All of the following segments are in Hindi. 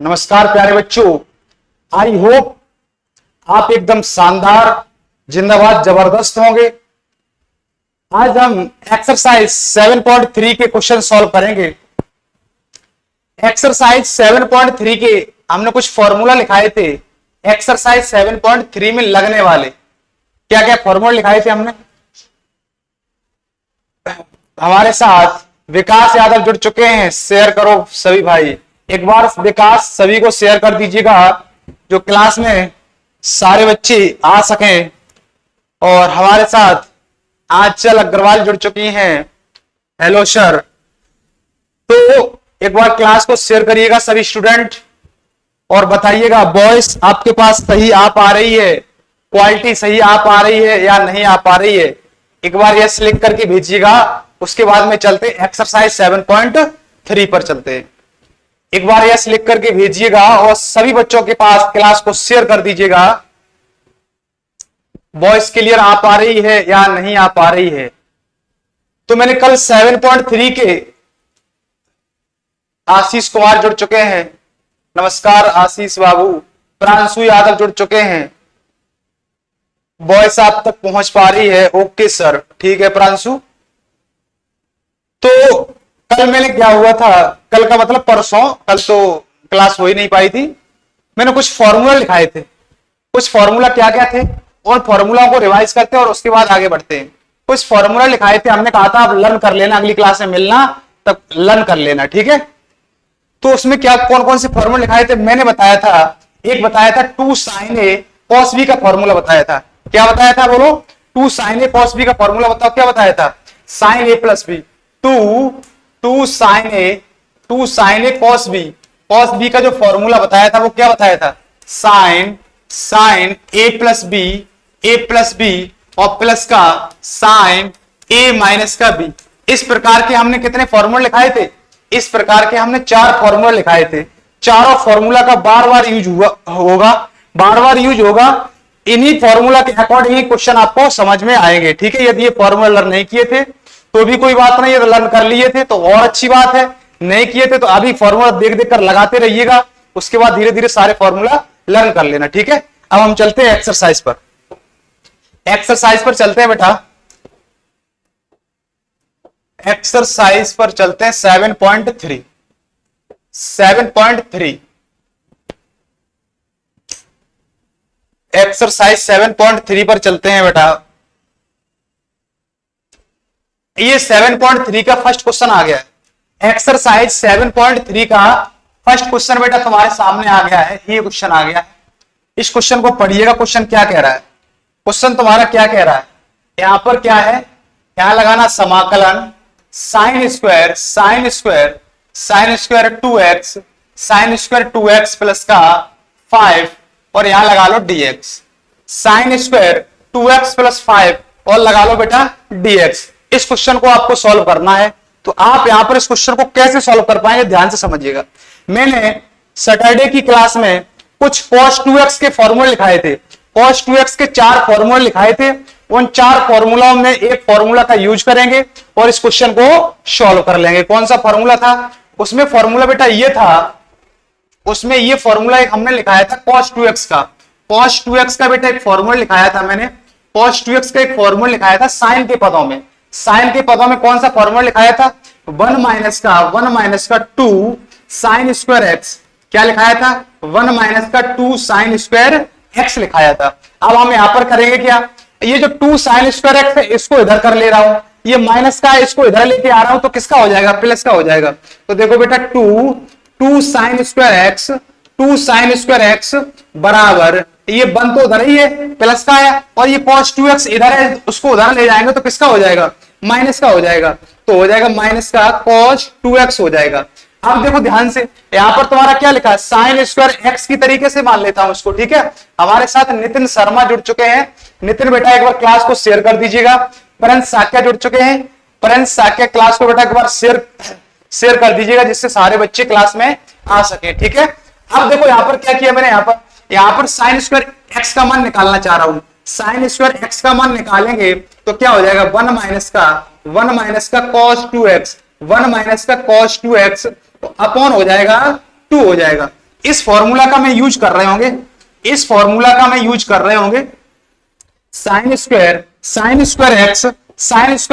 नमस्कार प्यारे बच्चों, आई होप आप एकदम शानदार, जिंदाबाद, जबरदस्त होंगे। आज हम एक्सरसाइज 7.3 के क्वेश्चन सॉल्व करेंगे। एक्सरसाइज 7.3 के हमने कुछ फॉर्मूला लिखाए थे। एक्सरसाइज 7.3 में लगने वाले क्या क्या फॉर्मूला लिखाए थे हमने। हमारे साथ विकास यादव जुड़ चुके हैं। शेयर करो सभी भाई, एक बार विकास सभी को शेयर कर दीजिएगा, जो क्लास में सारे बच्चे आ सकें। और हमारे साथ आंचल अग्रवाल जुड़ चुकी हैं। Hello sir. तो एक बार क्लास को शेयर करिएगा सभी स्टूडेंट और बताइएगा वॉइस आपके पास सही आ पा रही है, क्वालिटी सही आ पा रही है या नहीं आ पा रही है। एक बार यस लिख करके भेजिएगा। उसके बाद में चलते एक्सरसाइज 7.3 पर चलते हैं। एक बार यस लिख करके भेजिएगा और सभी बच्चों के पास क्लास को शेयर कर दीजिएगा। वॉइस क्लियर आ पा रही है या नहीं आ पा रही है। तो मैंने कल 7.3 के आशीष कुमार जुड़ चुके हैं। नमस्कार आशीष बाबू। प्रांशु यादव जुड़ चुके हैं। वॉइस आप तक पहुंच पा रही है? ओके सर, ठीक है प्रांशु। तो कल मैंने क्या हुआ था, कल का मतलब परसों, कल तो क्लास हो ही नहीं पाई थी। मैंने कुछ फॉर्मूला लिखाए थे। कुछ फॉर्मूला क्या क्या थे और फॉर्मूलाओं को रिवाइज करते हैं और उसके बाद आगे बढ़ते हैं। कुछ फॉर्मूला लिखाए थे, हमने कहा था आप लर्न कर लेना, अगली क्लास में मिलना तब लर्न कर लेना, ठीक है। तो उसमें क्या कौन कौन से फॉर्मूला लिखाए थे मैंने बताया था। एक बताया था 2 sin a cos b का फॉर्मूला बताया था। क्या बताया था बोलो? 2 sin a cos b का फॉर्मूला बताओ। क्या बताया था? sin a plus B. 2 sin a cos b का जो फॉर्मूला बताया था वो क्या बताया था? sin a प्लस b और प्लस का sin a माइनस का b। इस प्रकार के हमने कितने फॉर्मूला लिखाए थे? इस प्रकार के हमने 4 फॉर्मूला लिखाए थे। चारों फॉर्मूला का बार बार यूज होगा। इन्हीं फॉर्मूला के अकॉर्डिंग ही क्वेश्चन आपको समझ में आएंगे, ठीक है। यदि ये फॉर्मूला लर्न नहीं किए थे तो भी कोई बात नहीं है, तो लर्न कर लिए थे तो और अच्छी बात है। नहीं किए थे तो अभी फॉर्मूला देख देख कर लगाते रहिएगा। उसके बाद धीरे धीरे सारे फॉर्मूला लर्न कर लेना, ठीक है। अब हम चलते हैं एक्सरसाइज पर। एक्सरसाइज पर चलते हैं बेटा। एक्सरसाइज पर चलते हैं 7.3। एक्सरसाइज 7.3 पर चलते हैं बेटा। ये 7.3 का फर्स्ट क्वेश्चन आ गया है। एक्सरसाइज 7.3 का फर्स्ट क्वेश्चन बेटा तुम्हारे सामने आ गया है। ये क्वेश्चन आ गया है। इस क्वेश्चन को पढ़िएगा। क्वेश्चन क्या कह रहा है? क्वेश्चन तुम्हारा क्या कह रहा है? यहां पर क्या है? यहां लगाना समाकलन साइन स्क्वायर 2x प्लस का 5 और यहां लगा लो dx। Sine square 2x plus 5 और लगा लो बेटा dx। इस क्वेश्चन को आपको सॉल्व करना है। तो आप यहां पर इस क्वेश्चन को कैसे सॉल्व कर पाएंगे, ध्यान से समझिएगा। मैंने सैटरडे की क्लास में कुछ cos 2x के फॉर्मूले लिखाए थे। cos 2x के 4 फॉर्मूले लिखाए थे। उन 4 फॉर्मूलाओं में एक फॉर्मूला का यूज करेंगे और इस क्वेश्चन को सॉल्व कर लेंगे। कौन सा फॉर्मूला था? उसमें फॉर्मूला बेटा ये था। उसमें ये फॉर्मूला एक हमने लिखाया था cos 2x का। cos 2x का बेटा एक फॉर्मूला लिखाया था मैंने। cos 2x का एक फॉर्मूला लिखाया था साइन के पदों में। साइन के पदों में कौन सा फॉर्मूला लिखाया था? 1 माइनस का 2 साइन स्क्वायर एक्स। क्या लिखाया था? 1 माइनस का 2 साइन स्क्वायर एक्स लिखाया था। अब हम यहां पर करेंगे क्या? ये जो 2 साइन स्क्वायर एक्स है इसको इधर कर ले रहा हूं। ये माइनस का है, इसको इधर लेके आ रहा हूं तो किसका हो जाएगा? प्लस का हो जाएगा। तो देखो बेटा 2 साइन स्क्वायर एक्स बराबर, ये 1 तो उधर ही है, प्लस का है, और ये cos 2x इधर है, उसको उधर ले जाएंगे तो किसका हो जाएगा? माइनस का हो जाएगा। तो हो जाएगा माइनस का cos 2x हो जाएगा। अब देखो ध्यान से, यहां पर तुम्हारा क्या लिखा है? साइन स्क्वायर एक्स की तरीके से मान लेता हूं इसको, ठीक है। हमारे साथ नितिन शर्मा जुड़ चुके हैं। नितिन बेटा एक बार क्लास को शेयर कर दीजिएगा। प्रिंस साक्या जुड़ चुके हैं। प्रिंस साक्या क्लास को बेटा एक बार शेयर कर दीजिएगा, जिससे सारे बच्चे क्लास में आ सके, ठीक है। अब देखो यहां पर क्या किया मैंने, यहां पर साइन स्क्वायर एक्स का मान निकालना चाह रहा हूं। साइन स्क्वायर एक्स का मान निकालेंगे तो क्या हो जाएगा? 1 माइनस का cos 2x तो अपॉन हो जाएगा 2 हो जाएगा। इस फॉर्मूला का मैं यूज कर रहे होंगे, इस फॉर्मूला का मैं यूज कर रहे होंगे साइन स्क्वायर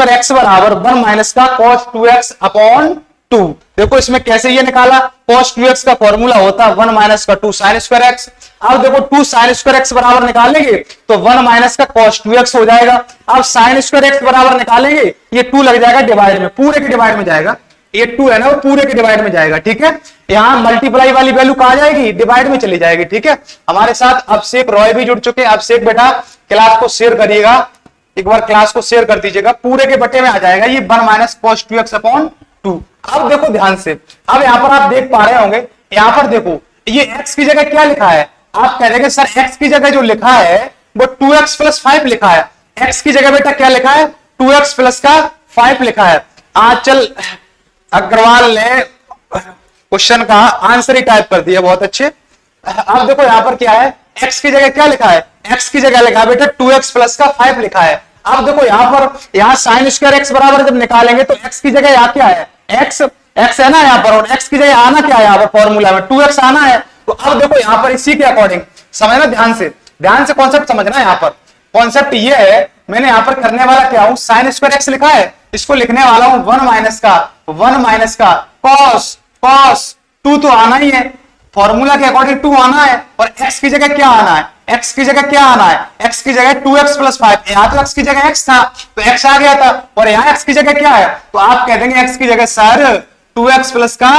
एक्स बराबर 1 माइनस का cos 2x अपॉन 2। देखो इसमें कैसे ये निकाला, cos 2x का फॉर्मूला होता है 1 माइनस का 2 साइन स्क्वायर एक्स। अब देखो 2 साइन स्क्वायर एक्स बराबर निकालेंगे तो 1 माइनस का cos 2x हो जाएगा। अब साइन स्क्वायर एक्स बराबर निकालेंगे, ये 2 लग जाएगा डिवाइड में, पूरे के डिवाइड में जाएगा, ये 2 है ना वो पूरे के डिवाइड में जाएगा। ठीक है, यहां मल्टीप्लाई वाली वैल्यू कहां जाएगी, डिवाइड में चली जाएगी। ठीक है, हमारे साथ अभिषेक रॉय भी जुड़ चुके हैं। अभिषेक बेटा क्लास को शेयर करिएगा, एक बार क्लास को शेयर कर दीजिएगा, पूरे के बटे में आ जाएगा ये 1 माइनस cos 2x अपॉन 2। अब देखो ध्यान से, अब यहां पर आप देख पा रहे होंगे, यहां पर देखो ये x की जगह क्या लिखा है, आप कह देंगे सर x की जगह जो लिखा है वो 2x प्लस 5 लिखा है। x की जगह बेटा क्या लिखा है, 2x प्लस का 5 लिखा है। आंचल अग्रवाल ने क्वेश्चन का आंसर ही टाइप कर दिया, बहुत अच्छे। अब देखो यहां पर क्या है, x की जगह क्या लिखा है, x की जगह लिखा है बेटा 2x प्लस का 5 लिखा है। अब देखो यहां पर, यहां साइन स्क्वायर x बराबर जब निकालेंगे तो x की जगह यहां क्या है, x है ना यहां पर, और x की जगह आना क्या है यहां पर फॉर्मूला में 2x आना है। तो अब देखो यहां पर इसी के अकॉर्डिंग समझना, ध्यान से कॉन्सेप्ट समझना। यहां पर कॉन्सेप्ट ये है, मैंने यहां पर करने वाला क्या हूं, साइन स्क्वायर x लिखा है, इसको लिखने वाला हूं 1 माइनस का cos 2 तो आना ही है, फॉर्मूला के अकॉर्डिंग 2 आना है, और x की जगह क्या आना है, x की जगह क्या आना है, x की जगह 2x प्लस 5। यहां तो x की जगह x था तो x आ गया था, और यहां x की जगह क्या है, तो आप कह देंगे x की जगह सर 2x प्लस का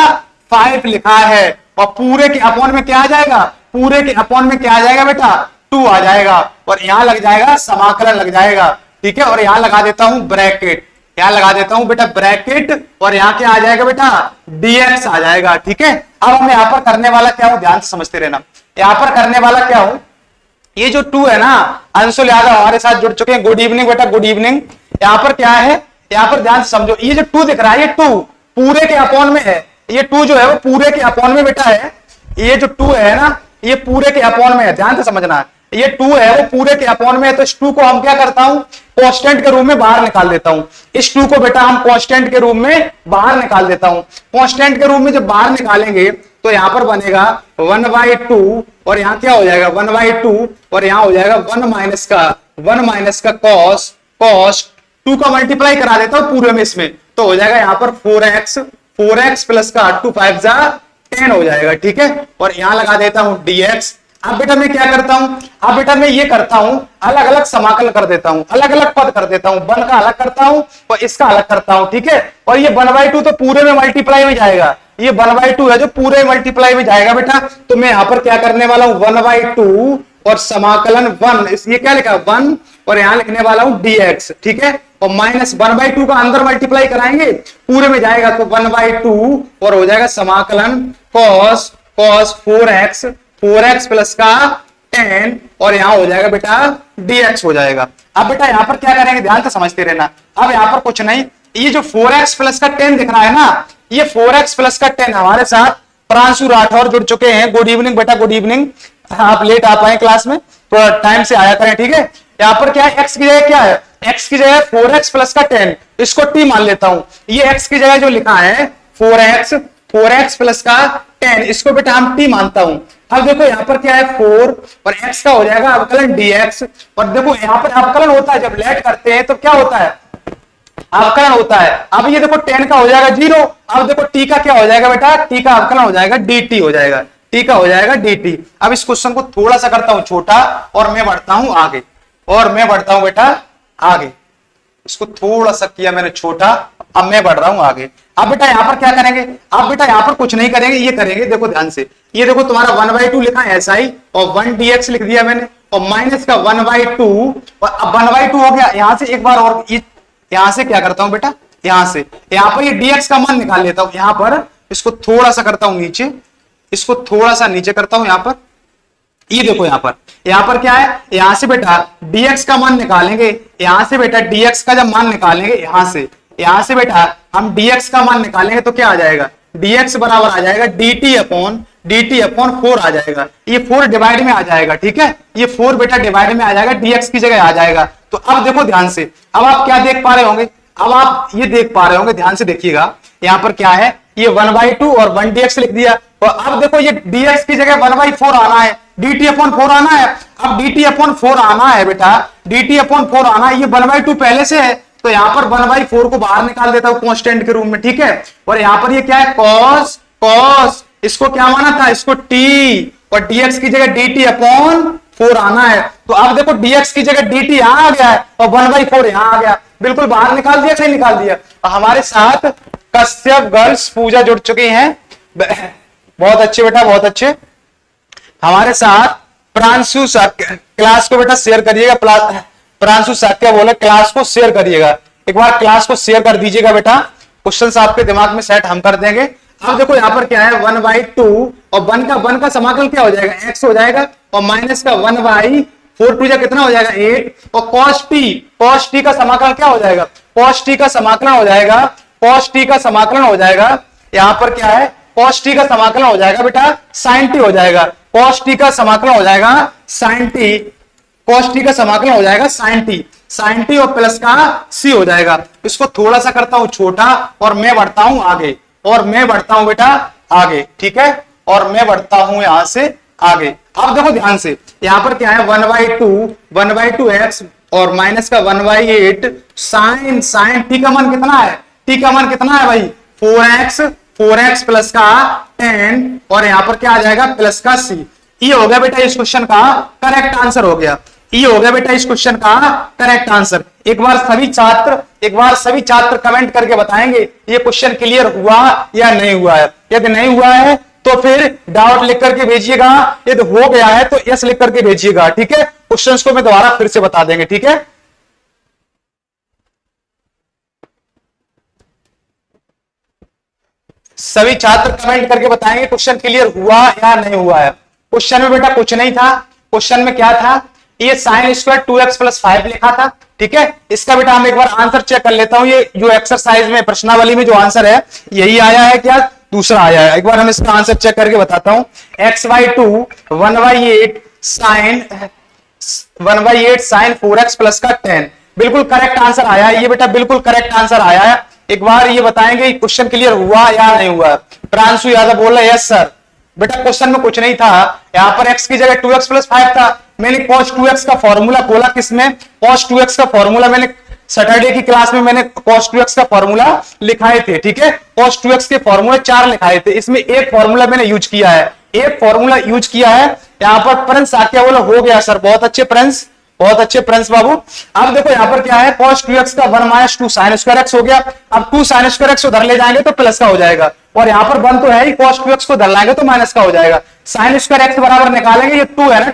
5 लिखा है, और पूरे के अपॉन में क्या आ जाएगा, पूरे के अपॉन में क्या आ जाएगा बेटा 2 आ जाएगा, और यहां लग जाएगा समाकलन लग जाएगा। ठीक है, और यहां लगा देता हूं ब्रैकेट, यहां लगा देता हूं बेटा ब्रैकेट, और यहां क्या आ जाएगा बेटा dx आ जाएगा। ठीक है, अब हम यहां पर करने वाला क्या हूं, ध्यान से समझते रहना। यहां पर करने वाला क्या हूं, ये जो 2 है ना, अंशुल यादव हमारे साथ जुड़ चुके हैं, गुड इवनिंग बेटा, गुड इवनिंग। यहां पर क्या है, यहां पर ध्यान से समझो, ये जो 2 दिख रहा है ये 2 पूरे के अपॉन में है, ये 2 जो है वो पूरे के अपॉन में बेटा है, ये जो 2 है ना ये पूरे के अपॉन में है, ध्यान से समझना। ये 2 है वो पूरे के अपॉन में है, तो इस 2 को हम क्या करता हूं, कांस्टेंट के रूप में बाहर निकाल देता हूं। इस 2 को बेटा हम कांस्टेंट के रूप में बाहर निकाल देता हूं। कांस्टेंट के रूप में जब बाहर निकालेंगे तो यहां पर बनेगा 1/2, और यहां क्या हो जाएगा 1/2, और यहां हो जाएगा 1 माइनस का cos 2 का मल्टीप्लाई करा देता हूं पूरे में इसमें, तो हो जाएगा यहां पर 4x प्लस का 2 5 जा 10 हो जाएगा। ठीक है, और यहां लगा देता हूं dx। अब बेटा मैं क्या करता हूं, अब बेटा मैं ये करता हूं, अलग अलग समाकल कर देता हूं, अलग अलग पद कर देता हूं, 1 का अलग करता हूं और इसका अलग करता हूं। ठीक है, और ये 1/2 तो पूरे में मल्टीप्लाई में जाएगा, ये 1/2 है जो पूरे मल्टीप्लाई में जाएगा बेटा, तो मैं यहां पर क्या करने वाला हूं 1/2 और समाकलन 1, ये क्या लिखा 1, और यहां लिखने वाला हूं dx। ठीक है, और माइनस 1/2 का अंदर मल्टीप्लाई कराएंगे पूरे में जाएगा तो 1/2, और हो जाएगा समाकलन cos 4x प्लस का 10, और यहां हो जाएगा बेटा dx हो जाएगा। अब बेटा यहां पर क्या करेंगे, ध्यान से समझते रहना। अब यहां पर कुछ नहीं, ये जो 4x प्लस का 10 दिख रहा है ना, ये 4x प्लस का 10, हमारे साथ प्रांशु राठौर जुड़ चुके हैं, गुड इवनिंग बेटा, गुड इवनिंग। आप लेट आ पाए क्लास में, थोड़ा टाइम से आया करें। ठीक है, यहां पर क्या है, x की जगह क्या है, x की जगह 4x प्लस का 10, इसको t मान लेता हूं। ये x की जगह जो लिखा है 4x प्लस का 10, इसको बेटा हम t मानता हूं। अब देखो यहां पर क्या है 4, और x का हो जाएगा अवकलन dx, और देखो यहां पर अवकलन होता है, जब लेट करते हैं तो क्या होता है, अवकलन होता है। अब ये देखो 10 का हो जाएगा 0, अब देखो t का क्या हो जाएगा बेटा, t का अवकलन हो जाएगा dt हो जाएगा, t का हो जाएगा dt। अब इस क्वेश्चन को थोड़ा सा करता हूं छोटा, और मैं बढ़ता हूं आगे, और मैं बढ़ता हूं बेटा आगे, इसको थोड़ा सा किया मैंने छोटा, अब मैं बढ़ रहा हूं आगे। अब बेटा यहां पर क्या करेंगे, अब बेटा यहां पर कुछ नहीं करेंगे, ये करेंगे, देखो ध्यान से, ये देखो तुम्हारा 1/2 लिखा है ऐसा ही, और 1 dx लिख दिया मैंने, और माइनस का 1/2, और अब 1/2 हो गया। यहां से एक बार और यहां से क्या करता हूं बेटा, यहां से यहां पर ये dx का मान निकाल लेता हूं, यहां पर इसको थोड़ा सा करता हूं नीचे, इसको थोड़ा सा नीचे करता हूं यहां पर, ये देखो यहां पर क्या है, यहां से बेटा dx का मान निकालेंगे, यहां से बेटा dx का जब मान निकालेंगे, यहां से बेटा हम dx का मान निकालेंगे तो क्या आ जाएगा, dx बराबर आ जाएगा dt अपॉन 4 आ जाएगा, ये 4 डिवाइड में आ जाएगा। ठीक है, ये 4 बेटा डिवाइड में आ जाएगा, dx की जगह आ जाएगा। तो अब देखो ध्यान से, अब आप क्या देख पा रहे होंगे, अब आप ये देख पा रहे होंगे, ध्यान से देखिएगा, यहां पर क्या है, ये 1/2 और 1 dx लिख दिया, तो अब देखो ये dx की जगह 1/4 आना है, dt अपॉन 4 आना है। अब dt अपॉन 4 आना है बेटा, dt अपॉन 4 आना है, ये 1/2 पहले से है तो यहां पर 1/4 को बाहर निकाल देता हूं कांस्टेंट के रूप में, ठीक है। और यहां पर ये क्या है, cos, इसको क्या माना था, इसको t, और dx की जगह dt अपॉन 4 आना है। तो अब देखो dx की जगह dt यहां आ गया है और 1/4 यहां आ गया, बिल्कुल बाहर निकाल दिया, सही निकाल दिया। और हमारे साथ कश्यप गर्ल्स पूजा जुड़ चुकी हैं, बहुत अच्छे बेटा, बहुत अच्छे। हमारे साथ प्रांशु क्लास को बेटा शेयर करिएगा, प्रांशु साक्य बोले क्लास को शेयर करिएगा, एक बार क्लास को शेयर कर दीजिएगा बेटा, क्वेश्चन आपके दिमाग में सेट हम कर देंगे। अब देखो यहाँ पर क्या है 1/2 और 1 का समाकल क्या हो जाएगा, x हो जाएगा, और माइनस का 1/4 टू जा कितना हो जाएगा 8, और cos t का समाकलन क्या हो जाएगा, cos t का समाकलन हो जाएगा, cos t का समाकलन हो जाएगा, यहाँ पर क्या है cos t का समाकलन हो जाएगा बेटा sin t हो जाएगा, cos t का समाकलन हो जाएगा sin t, cos t का समाकलन हो जाएगा sin t और प्लस का c हो जाएगा। इसको थोड़ा सा करता हूं छोटा और मैं बढ़ता हूं आगे, और मैं बढ़ता हूं बेटा आगे, ठीक है, और मैं बढ़ता हूं यहां से आगे। अब देखो ध्यान से, यहां पर क्या है 1/2 x और माइनस का 1/8 sin t का मान कितना है, t का मान कितना है भाई 4x प्लस का 10, और यहां पर क्या आ जाएगा प्लस का c। ये हो गया बेटा इस क्वेश्चन का करेक्ट आंसर हो गया, ये हो गया बेटा इस क्वेश्चन का करेक्ट आंसर। एक बार सभी छात्र कमेंट करके बताएंगे ये क्वेश्चन क्लियर हुआ या नहीं हुआ है। यदि नहीं हुआ है तो फिर डाउट लिख करके भेजिएगा, यदि हो गया है तो यस लिख करके भेजिएगा, ठीक है। क्वेश्चंस को मैं दोबारा फिर से बता देंगे, ठीक है। सभी छात्र कमेंट करके बताएंगे क्वेश्चन क्लियर हुआ या नहीं हुआ है। क्वेश्चन में बेटा कुछ नहीं था, क्वेश्चन में क्या था, ये sin स्क्वायर 2x प्लस 5 लिखा था, ठीक है। इसका बेटा हम एक बार आंसर चेक कर लेता हूं, ये जो एक्सरसाइज में प्रश्नावली में जो आंसर है यही आया है क्या, दूसरा आया है। एक बार हम इसका आंसर चेक करके बताता हूं, x/2 1/8 sin 4x प्लस का 10, बिल्कुल करेक्ट आंसर आया है ये बेटा, बिल्कुल करेक्ट आंसर आया है। एक बार ये बताएंगे क्वेश्चन क्लियर हुआ या नहीं हुआ। प्रांशु यादव बोल रहे यस सर। बेटा क्वेश्चन में कुछ नहीं था, यहाँ पर x की जगह 2x प्लस 5 था, मैंने cos 2x का फॉर्मूला खोला, किसमें cos 2x का फॉर्मूला मैंने सैटरडे की क्लास में मैंने cos 2x का फॉर्मूला लिखाए थे, ठीक है। cos 2x के फॉर्मूला 4 लिखाए थे, इसमें एक फॉर्मूला मैंने यूज किया है, एक फॉर्मूला यूज किया है। यहाँ पर प्रिंस आके बोला हो गया सर, बहुत अच्छे प्रिंस, बहुत अच्छे प्रिंस बाबू। अब देखो यहाँ पर क्या है cos 2x का 1 - 2 sin स्क्वायर x हो गया। अब 2 sin स्क्वायर x उधर ले जाएंगे तो प्लस का हो जाएगा, और यहाँ पर 1 तो है ही, cos 2x को उधर लाएंगे तो माइनस का हो जाएगा। sin स्क्वायर x बराबर निकालेंगे, ये 2 है ना,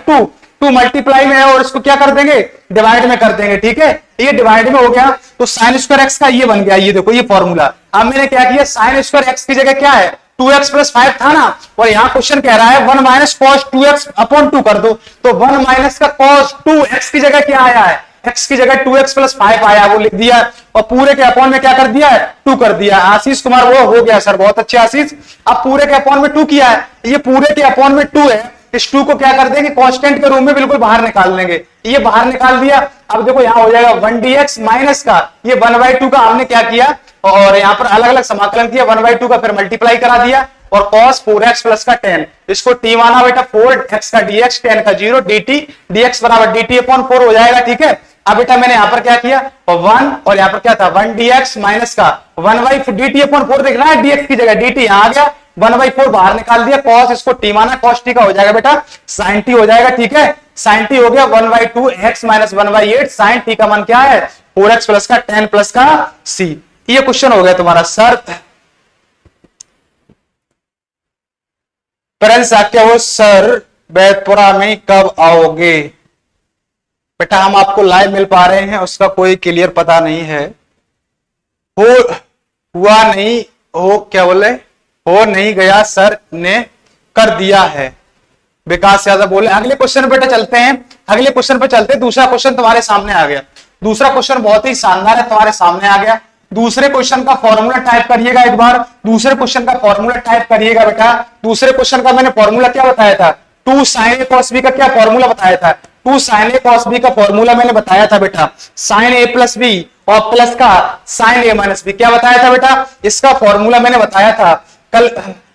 2 मल्टीप्लाई में है और इसको क्या कर देंगे डिवाइड में कर देंगे, ठीक है। ये डिवाइड में हो गया तो sin स्क्वायर x का ये बन गया, ये देखो ये फॉर्मूला। अब मैंने क्या किया, sin स्क्वायर x की जगह क्या है 2x प्लस 5 था ना, और यहाँ क्वेश्चन कह रहा है 1 माइनस cos 2x अपॉन 2 कर दो, तो 1 माइनस का cos 2x की जगह क्या आया है, x की जगह 2x प्लस 5 आया, वो लिख दिया, और पूरे के अपॉन में क्या कर दिया है 2 कर दिया। आशीष कुमार वो हो गया सर, बहुत अच्छे आशीष। अब पूरे के अपॉन में 2 किया है, ये पूरे के अपॉन में 2 है, इस 2 को क्या कर देंगे कांस्टेंट के रूप में बिल्कुल बाहर निकाल लेंगे, ये बाहर निकाल दिया। अब देखो यहाँ हो जाएगा 1 dx माइनस का ये 1/2 का हमने क्या किया, और यहाँ पर अलग अलग समाकलन किया, 1/2 का फिर मल्टीप्लाई करा दिया, और cos 4x प्लस का 10, इसको t माना बेटा 4x का dx 10 का 0 dt dx बराबर dt अपॉन 4 हो जाएगा, ठीक है। अब बेटा मैंने यहाँ पर क्या किया, और 1, और यहाँ पर क्या था 1 dx माइनस का 1/4 dt अपॉन 4 दिख रहा है, dx की जगह dt यहाँ आ गया, 1/4 बाहर निकाल दिया, cos इसको t माना, cos t का हो जाएगा बेटा sin t हो जाएगा, ठीक है। sin t हो गया 1/2 x माइनस 1/8 sin t का मान क्या है 4x प्लस का 10 प्लस का c। ये क्वेश्चन हो गया तुम्हारा सर। फ्रेंड्स क्या हो सर बैतपुरा में कब आओगे, बेटा हम आपको लाइव मिल पा रहे हैं उसका कोई क्लियर पता नहीं है, हुआ नहीं हो, क्या बोले हो नहीं गया सर ने कर दिया है, विकास यादव बोले। अगले क्वेश्चन बेटा चलते हैं, अगले क्वेश्चन पे चलते हैं। दूसरा क्वेश्चन तुम्हारे सामने आ गया, दूसरा क्वेश्चन बहुत ही शानदार है, तुम्हारे सामने आ गया। दूसरे क्वेश्चन का फॉर्मूला टाइप करिएगा, एक बार दूसरे क्वेश्चन का फॉर्मूला टाइप करिएगा बेटा। दूसरे क्वेश्चन का मैंने फॉर्मूला क्या बताया था, 2 sin a cos b का क्या फॉर्मूला बताया था, 2 sin a cos b का फॉर्मूला मैंने बताया था बेटा sin a प्लस b और प्लस का sin a माइनस b, क्या बताया था बेटा, इसका फॉर्मूला मैंने बताया था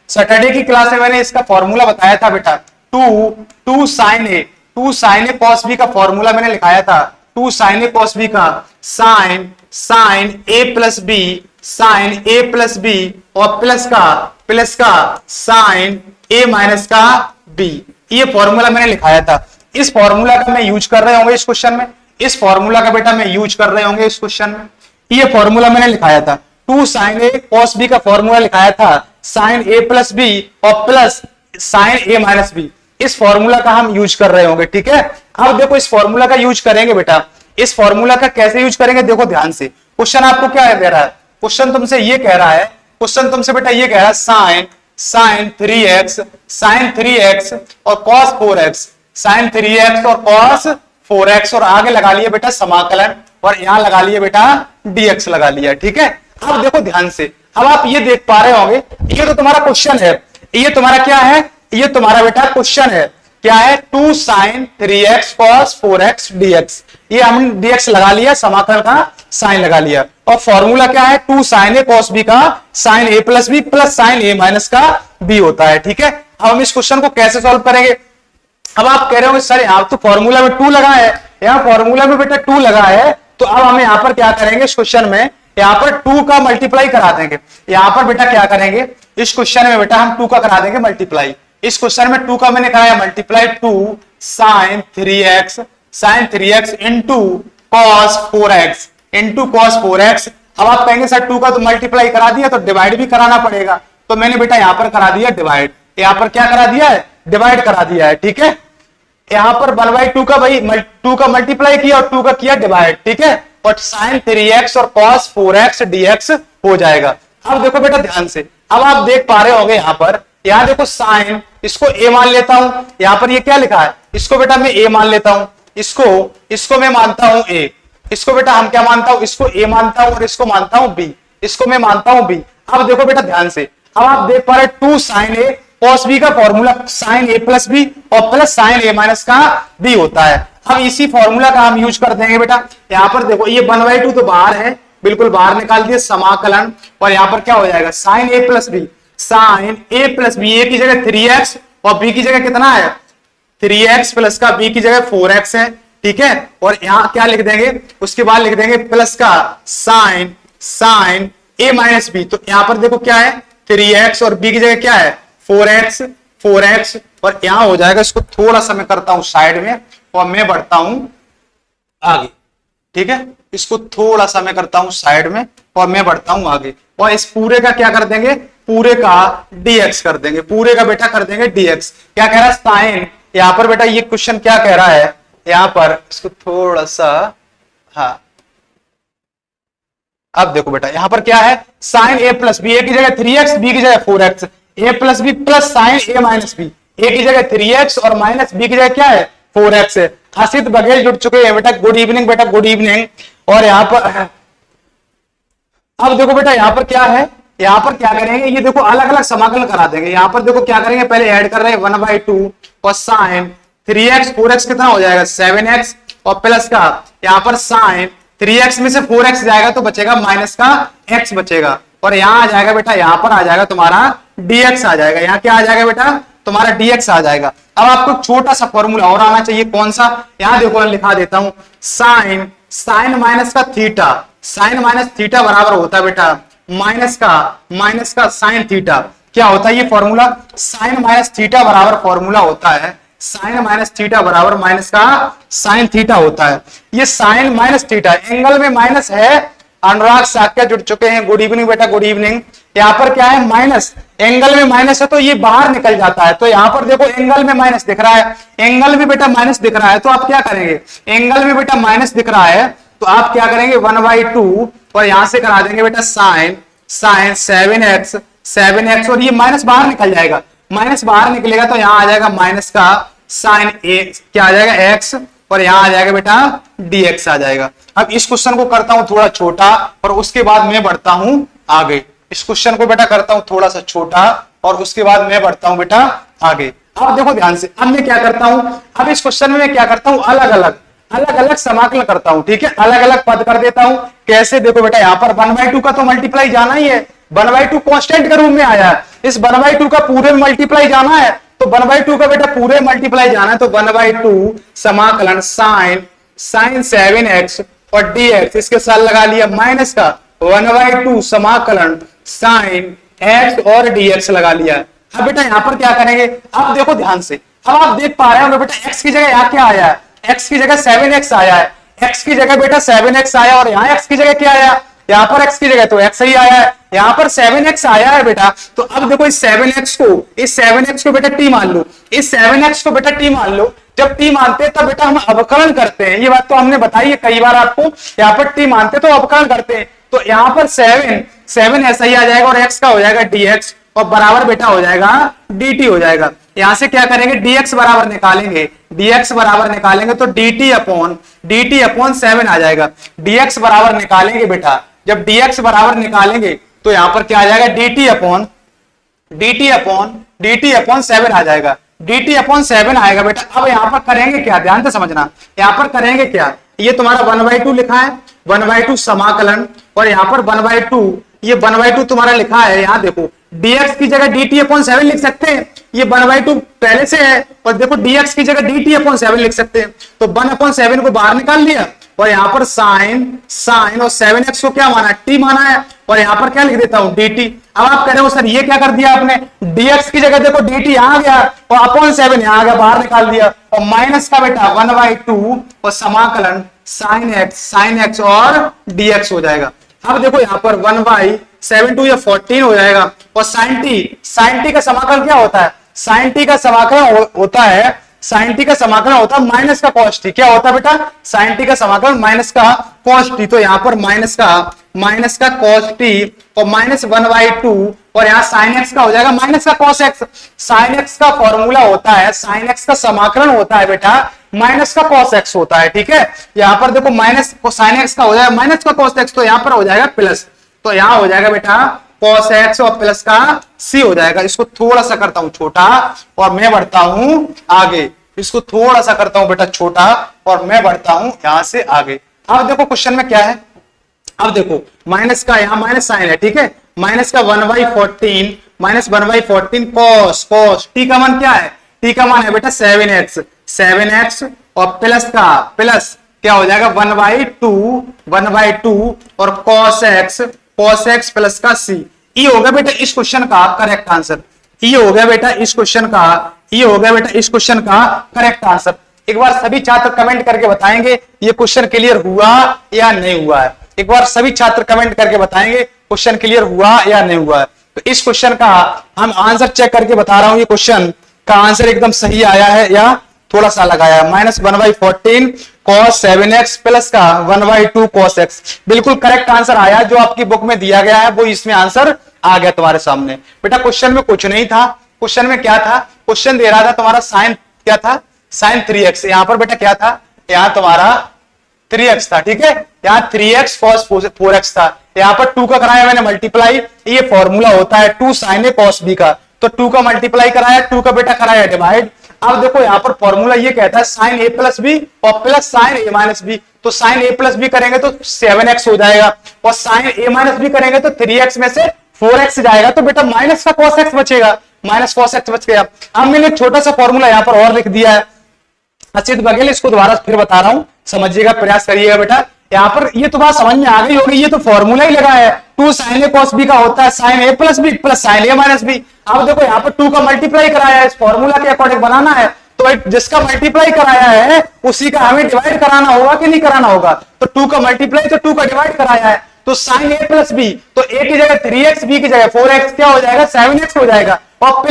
सैटरडे की क्लास में मैंने इसका फॉर्मूला बताया था बेटा, two sine A cos B का फॉर्मूला मैंने लिखाया था, two sine A cos B का साइन ए प्लस बी और प्लस का साइन ए माइनस का बी, ये फॉर्मूला मैंने लिखाया था। इस फॉर्मूला का मैं यूज कर रहे होंगे इस क्वेश्चन में, इस फॉर्मूला का बेटा मैं यूज कर रहे होंगे इस क्वेश्चन में। ये फॉर्मूला मैंने लिखाया था, two sine A cos B का फॉर्मूला लिखाया था, साइन ए प्लस बी और plus sine A minus B, इस फॉर्मूला का हम यूज कर रहे होंगे। ठीक है, अब देखो इस फॉर्मूला का यूज करेंगे बेटा, इस फॉर्मूला का कैसे यूज करेंगे देखो ध्यान से। क्वेश्चन आपको क्या दे रहा है, क्वेश्चन तुमसे ये कह रहा है, क्वेश्चन तुमसे बेटा ये कह रहा है साइन 3x और कॉस 4x, साइन 3x और कॉस 4x, और आगे लगा लिया बेटा समाकलन, और यहां लगा लिया बेटा dx लगा लिया। ठीक है, अब देखो ध्यान से, अब आप ये देख पा रहे होंगे, ये तो तुम्हारा क्वेश्चन है, ये तुम्हारा क्या है, ये तुम्हारा बेटा क्वेश्चन है, क्या है, 2 sin 3x cos 4x dx, ये हमने dx लगा लिया, समाकलन का साइन लगा लिया, और फॉर्मूला क्या है, 2 sin a cos b का sin a plus B plus sine a minus का b होता है। ठीक है, अब हम इस क्वेश्चन को कैसे सॉल्व करेंगे। अब आप कह रहे हो सर यहाँ तो फॉर्मूला में 2 लगा है, यहाँ फॉर्मूला में बेटा 2 लगा है, तो अब हम यहाँ पर क्या करेंगे, इस क्वेश्चन में यहाँ पर 2 का मल्टीप्लाई करा देंगे। यहाँ पर बेटा क्या करेंगे, इस क्वेश्चन में बेटा हम 2 का करा देंगे मल्टीप्लाई, इस क्वेश्चन में 2 का मैंने कराया multiply, 2 sin 3x into cos 4x। अब आप कहेंगे सर 2 का तो मल्टीप्लाई करा दिया तो डिवाइड भी कराना पड़ेगा, तो मैंने बेटा यहाँ पर करा दिया डिवाइड, यहाँ पर क्या करा दिया है, डिवाइड करा दिया है। ठीक है, यहाँ पर 1/2 का भाई 2 का मल्टीप्लाई किया और 2 का किया डिवाइड। ठीक है, और sin 3x और cos 4x dx हो जाएगा। अब देखो बेटा ध्यान से, अब आप देख पा रहे होंगे यहाँ पर, यहाँ देखो साइन, इसको a मान लेता हूं, यहाँ पर ये क्या लिखा है, इसको बेटा मैं a मान लेता हूं, इसको मैं मानता हूं a, इसको बेटा हम क्या मानता हूं, इसको a मानता हूं और इसको मानता हूं b, इसको मैं मानता हूं b। अब देखो बेटा ध्यान से, अब आप देख पा रहे 2 sin a cos b का formula sine a plus B और प्लस साइन a माइनस का b होता है। अब इसी फॉर्मूला का हम यूज कर देंगे बेटा, यहाँ पर देखो ये 1/2 तो बाहर है, बिल्कुल बाहर निकाल दिए समाकलन, और यहाँ पर क्या हो जाएगा, sine a plus B, sine a plus B, a की जगह 3x और b की जगह कितना है 3x प्लस का b की जगह 4x है। ठीक है, और यहाँ क्या लिख देंगे, उसके बाद लिख देंगे प्लस का साइन a माइनस बी, तो यहाँ पर देखो क्या है 3x और b की जगह क्या है 4x, और यहां हो जाएगा, इसको थोड़ा सा मैं करता हूं साइड में और मैं बढ़ता हूं आगे। ठीक है, इसको थोड़ा सा मैं करता हूं साइड में और मैं बढ़ता हूं आगे, और इस पूरे का क्या कर देंगे, पूरे का dx कर देंगे, पूरे का बेटा कर देंगे dx। क्या कह रहा है साइन, यहां पर बेटा ये क्वेश्चन क्या कह रहा है, यहां पर इसको थोड़ा सा, हाँ अब देखो बेटा यहां पर क्या है, sine a plus B, a की जगह 3x b की जगह 4x, a plus B plus sine a minus B, a की जगह 3x और माइनस b की जगह क्या है 4x है। हसित बघेल जुड़ चुके हैं बेटा, गुड इवनिंग बेटा, गुड इवनिंग। और यहाँ पर अब देखो बेटा यहाँ पर क्या है, यहाँ पर क्या करेंगे, ये देखो अलग अलग समाकलन करा देंगे। यहाँ पर देखो क्या करेंगे, पहले ऐड कर रहे हैं 1/2 और साइन 3x 4x कितना हो जाएगा 7x, और प्लस का यहाँ पर साइन 3x में से 4x जाएगा तो बचेगा माइनस का x बचेगा, और यहाँ आ जाएगा बेटा, यहाँ पर आ जाएगा तुम्हारा dx आ जाएगा, यहाँ क्या आ जाएगा बेटा तुम्हारा dx आ जाएगा। अब आपको छोटा सा फॉर्मूला और आना चाहिए, कौन सा, यहाँ देखो मैं लिखा देता हूं, साइन माइनस का थीटा, साइन माइनस थीटा बराबर होता है बेटा माइनस का साइन थीटा। क्या होता है ये फॉर्मूला, साइन माइनस थीटा बराबर फॉर्मूला होता है, साइन माइनस थीटा बराबर माइनस का साइन थीटा होता है। ये साइन माइनस थीटा, एंगल में माइनस है, अनुराग साक्या जुड़ चुके हैं, गुड इवनिंग बेटा, गुड इवनिंग। यहाँ पर क्या है माइनस, एंगल में माइनस है तो ये बाहर निकल जाता है, तो यहाँ पर देखो एंगल में माइनस दिख रहा है, एंगल में बेटा माइनस दिख रहा है, तो आप क्या करेंगे, एंगल में बेटा माइनस दिख रहा है तो आप क्या करेंगे 1/2 और यहां से करा देंगे बेटा साइन 7x, और ये माइनस बाहर निकल जाएगा, माइनस बाहर निकलेगा तो यहाँ आ जाएगा माइनस का साइन a, क्या आ जाएगा x, और यहाँ आ जाएगा बेटा dx आ जाएगा। अब इस क्वेश्चन को करता हूं थोड़ा छोटा और उसके बाद मैं बढ़ता हूं आगे, इस क्वेश्चन को बेटा करता हूं थोड़ा सा छोटा और उसके बाद मैं बढ़ता हूं बेटा आगे। अब देखो ध्यान से, अब मैं क्या करता हूं, अब इस क्वेश्चन में मैं क्या करता हूं, अलग अलग समाकलन करता हूं। ठीक है, अलग अलग पद कर देता हूं। कैसे, देखो बेटा यहाँ पर 1/2 का तो मल्टीप्लाई जाना ही है, 1/2 कांस्टेंट के रूप में आया है, इस 1/2 का पूरे मल्टीप्लाई जाना है, तो 1/2 का बेटा पूरे मल्टीप्लाई जाना है, तो 1/2 समाकलन साइन 7x और dx, इसके साथ लगा लिया माइनस का 1/2 समाकलन साइन x और dx लगा लिया। अब बेटा यहां पर क्या करेंगे, अब देखो ध्यान से, अब आप देख पा रहे हो बेटा x की जगह यहां क्या आया है, x की जगह 7x आया है, x की जगह बेटा 7x आया, और यहाँ x की जगह क्या आया, यहाँ पर x की जगह तो x ही आया है, यहाँ पर 7x आया है बेटा। तो अब देखो इस 7x को बेटा t मान लो, इस 7x को बेटा t मान लो। जब t मानते हैं तब बेटा हम अवकलन करते हैं, ये बात तो हमने बताई है कई बार आपको, यहाँ पर t मानते तो अवकलन करते हैं, तो यहाँ पर 7 ऐसा ही आ जाएगा और x का हो जाएगा dx और बराबर बेटा हो जाएगा dt हो जाएगा। यहां से क्या करेंगे, dx बराबर निकालेंगे तो dt अपॉन 7 आ जाएगा। dx बराबर निकालेंगे बेटा, जब dx बराबर निकालेंगे तो यहां पर क्या आ जाएगा, dt अपॉन 7 आ जाएगा, dt अपॉन 7 आएगा बेटा। अब यहां पर करेंगे क्या, ध्यान से समझना, यहां पर करेंगे क्या, ये तुम्हारा 1/2 लिखा है, 1/2 समाकलन, और यहां पर 1/2 ये 1/2 तुम्हारा लिखा है, यहां देखो dx की जगह dt अपॉन 7 लिख सकते हैं, ये 1/2 पहले से है, और देखो dx की जगह dt अपॉन 7 लिख सकते हैं, तो 1/7 को बाहर निकाल लिया, और यहाँ पर साइन और 7x को क्या माना, t माना है, और यहाँ पर क्या लिख देता हूं dt। अब आप कह रहे हो सर ये क्या कर दिया आपने, dx की जगह देखो dt यहां गया और अपॉन 7 यहां आ गया, बाहर निकाल दिया, और माइनस का बेटा 1/2 और समाकलन साइन x और dx हो जाएगा। अब देखो यहाँ पर 1/7 या 14 हो जाएगा, और साइन t का समाकलन क्या होता है, साइन t का समाकलन होता है माइनस का cos t, क्या होता है बेटा, साइन t का समाकलन माइनस का cos t, तो यहाँ पर माइनस का cos t और माइनस 1/2, और यहाँ साइन x का हो जाएगा माइनस का cos x। साइन x का फॉर्मूला होता है, साइन x का समाकलन होता है बेटा माइनस का cos x होता है, ठीक है। यहाँ पर देखो माइनस साइन x का हो जाएगा माइनस का cos x, तो यहाँ पर हो जाएगा प्लस, तो यहाँ हो जाएगा बेटा cos x और प्लस का c हो जाएगा। इसको थोड़ा सा करता हूं छोटा और मैं बढ़ता हूं आगे, इसको थोड़ा सा करता हूं बेटा छोटा और मैं बढ़ता हूं यहां से आगे। अब देखो क्वेश्चन में क्या है, अब देखो माइनस का यहाँ माइनस साइन है, ठीक है, माइनस का 1/14 माइनस 1/14 cos t का मान क्या है, t का मान है बेटा 7x और प्लस क्या हो जाएगा 1/2 और cos x प्लस का c। ये हो गया बेटा इस क्वेश्चन का करेक्ट आंसर, ये हो गया बेटा इस क्वेश्चन का करेक्ट आंसर। एक बार सभी छात्र कमेंट करके बताएंगे ये क्वेश्चन क्लियर हुआ या नहीं हुआ है, एक बार सभी छात्र कमेंट करके बताएंगे क्वेश्चन क्लियर हुआ या नहीं हुआ है। तो इस क्वेश्चन का हम आंसर चेक करके बता रहा हूं, ये क्वेश्चन का आंसर एकदम सही आया है या थोड़ा सा लगाया, माइनस 1/14 cos 7x प्लस का 1/2 cos x, बिल्कुल करेक्ट आंसर आया, जो आपकी बुक में दिया गया है वो इसमें आंसर आ गया तुम्हारे सामने। बेटा क्वेश्चन में कुछ नहीं था, क्वेश्चन में क्या था, क्वेश्चन दे रहा था तुम्हारा साइन क्या था, साइन 3x, यहां पर बेटा क्या था, यहां तुम्हारा 3x था, ठीक है, यहाँ 3x cos 4x था, यहाँ पर 2 का कराया मैंने मल्टीप्लाई, ये फॉर्मूला होता है 2 sin a cos b का, तो 2 का मल्टीप्लाई कराया, 2 का बेटा कराया डिवाइड। अब देखो यहाँ पर फॉर्मूला ये कहता है साइन a प्लस बी और plus sine a minus B, तो साइन a प्लस बी करेंगे तो 7x हो जाएगा, और साइन a माइनस बी करेंगे तो 3x में से 4x जाएगा, तो बेटा माइनस का cos x बचेगा, माइनस cos x बच गया। अब मैंने छोटा सा फॉर्मूला यहाँ पर और लिख दिया है अचित बघेल, इसको दोबारा फिर बता रहा हूं, समझिएगा, प्रयास करिएगा बेटा। यहाँ पर ये तो बात समझ में आ गई होगी, ये तो फॉर्मूला ही लगा है, 2 sin a cos b का होता है sine a plus B plus sine a minus B. अब देखो यहाँ पर 2 का मल्टीप्लाई कराया है, इस फॉर्मूला के अकॉर्डिंग बनाना है, तो जिसका मल्टीप्लाई कराया है उसी का हमें डिवाइड कराना होगा कि नहीं कराना होगा, तो 2 का मल्टीप्लाई तो 2 का डिवाइड कराया है, तो साइन a प्लस बी, तो a की जगह 3x, b की जगह 4x, क्या हो जाएगा 7x हो जाएगा, और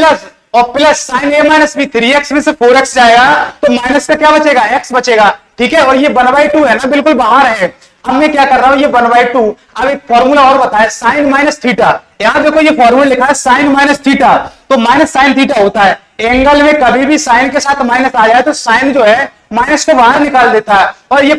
plus sine a minus B, 3x में से 4x जाएगा तो माइनस का क्या बचेगा, x बचेगा, ठीक है, और ये 1/2 है ना, बिल्कुल बाहर है। अब मैं क्या कर रहा हूं, ये 1/2, अब एक फॉर्मूला और बताया साइन माइनस थीटा, यहां देखो ये फॉर्मूला लिखा है साइन माइनस थीटा, तो माइनस साइन थीटा होता है, एंगल में कभी भी साइन के साथ माइनस आ जाए तो साइन जो है माइनस को बाहर निकाल देता है, और ये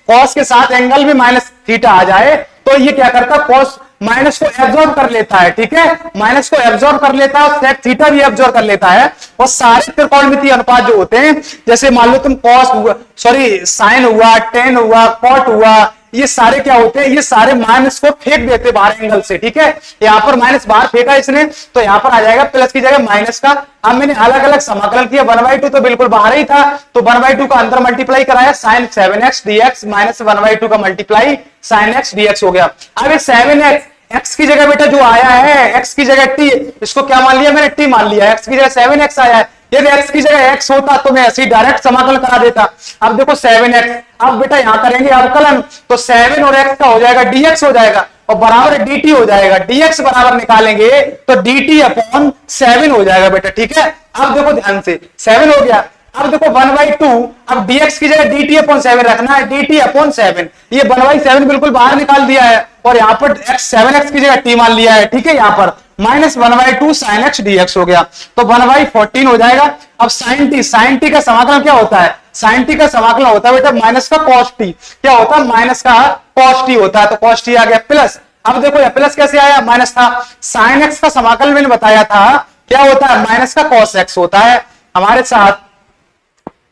कॉस के साथ एंगल में माइनस थीटा आ जाए तो ये क्या करता है, कॉस माइनस को एब्जॉर्ब कर लेता है, ठीक है, माइनस को एब्जॉर्ब कर लेता है और सेक थीटा भी एब्जॉर्ब कर लेता है। और सारे त्रिकोणमितीय अनुपात जो होते हैं, जैसे मान लो तुम कॉस हुआ, सॉरी साइन हुआ, टेन हुआ, कॉट हुआ, ये सारे क्या होते हैं, ये सारे माइनस को फेंक देते बाहर एंगल से, ठीक है। यहाँ पर माइनस बाहर फेंका इसने, तो यहाँ पर आ जाएगा प्लस की जगह माइनस का। अब मैंने अलग अलग समाकलन किया, 1/2 तो बिल्कुल बाहर ही था, तो 1/2 का अंदर मल्टीप्लाई कराया, sin 7x dx माइनस 1/2 का मल्टीप्लाई sin x dx हो गया। अब ये 7x x की जगह बेटा जो आया है, x की जगह t, इसको क्या मान लिया मैंने, t मान लिया। x की जगह 7x आया है, यदि x की जगह x होता तो मैं ऐसे ही डायरेक्ट समाकलन करा देता। अब देखो 7x, अब बेटा यहां करेंगे अवकलन, तो 7 और x का हो जाएगा dx हो जाएगा, और बराबर dt हो जाएगा। dx बराबर निकालेंगे तो dt अपॉन 7 हो जाएगा बेटा, ठीक है। अब देखो ध्यान से, 7 हो गया। अब देखो 1/2, अब dx की जगह dt अपॉन 7 रखना है, dt अपॉन 7, ये 1/7 बिल्कुल बाहर निकाल दिया है, और यहाँ पर 7x की जगह t मान लिया है, ठीक है। यहाँ पर माइनस 1/2 sin x dx हो गया, तो 1/14 हो जाएगा। अब sin t का समाकलन क्या होता है, sin t का समाकलन होता है बेटा माइनस का cos t, क्या होता है, माइनस का cos t होता है, तो cos t आ गया प्लस। अब देखो ये प्लस कैसे आया, माइनस था। sin x का समाकलन मैंने बताया था क्या होता है, माइनस का cos x होता है। हमारे साथ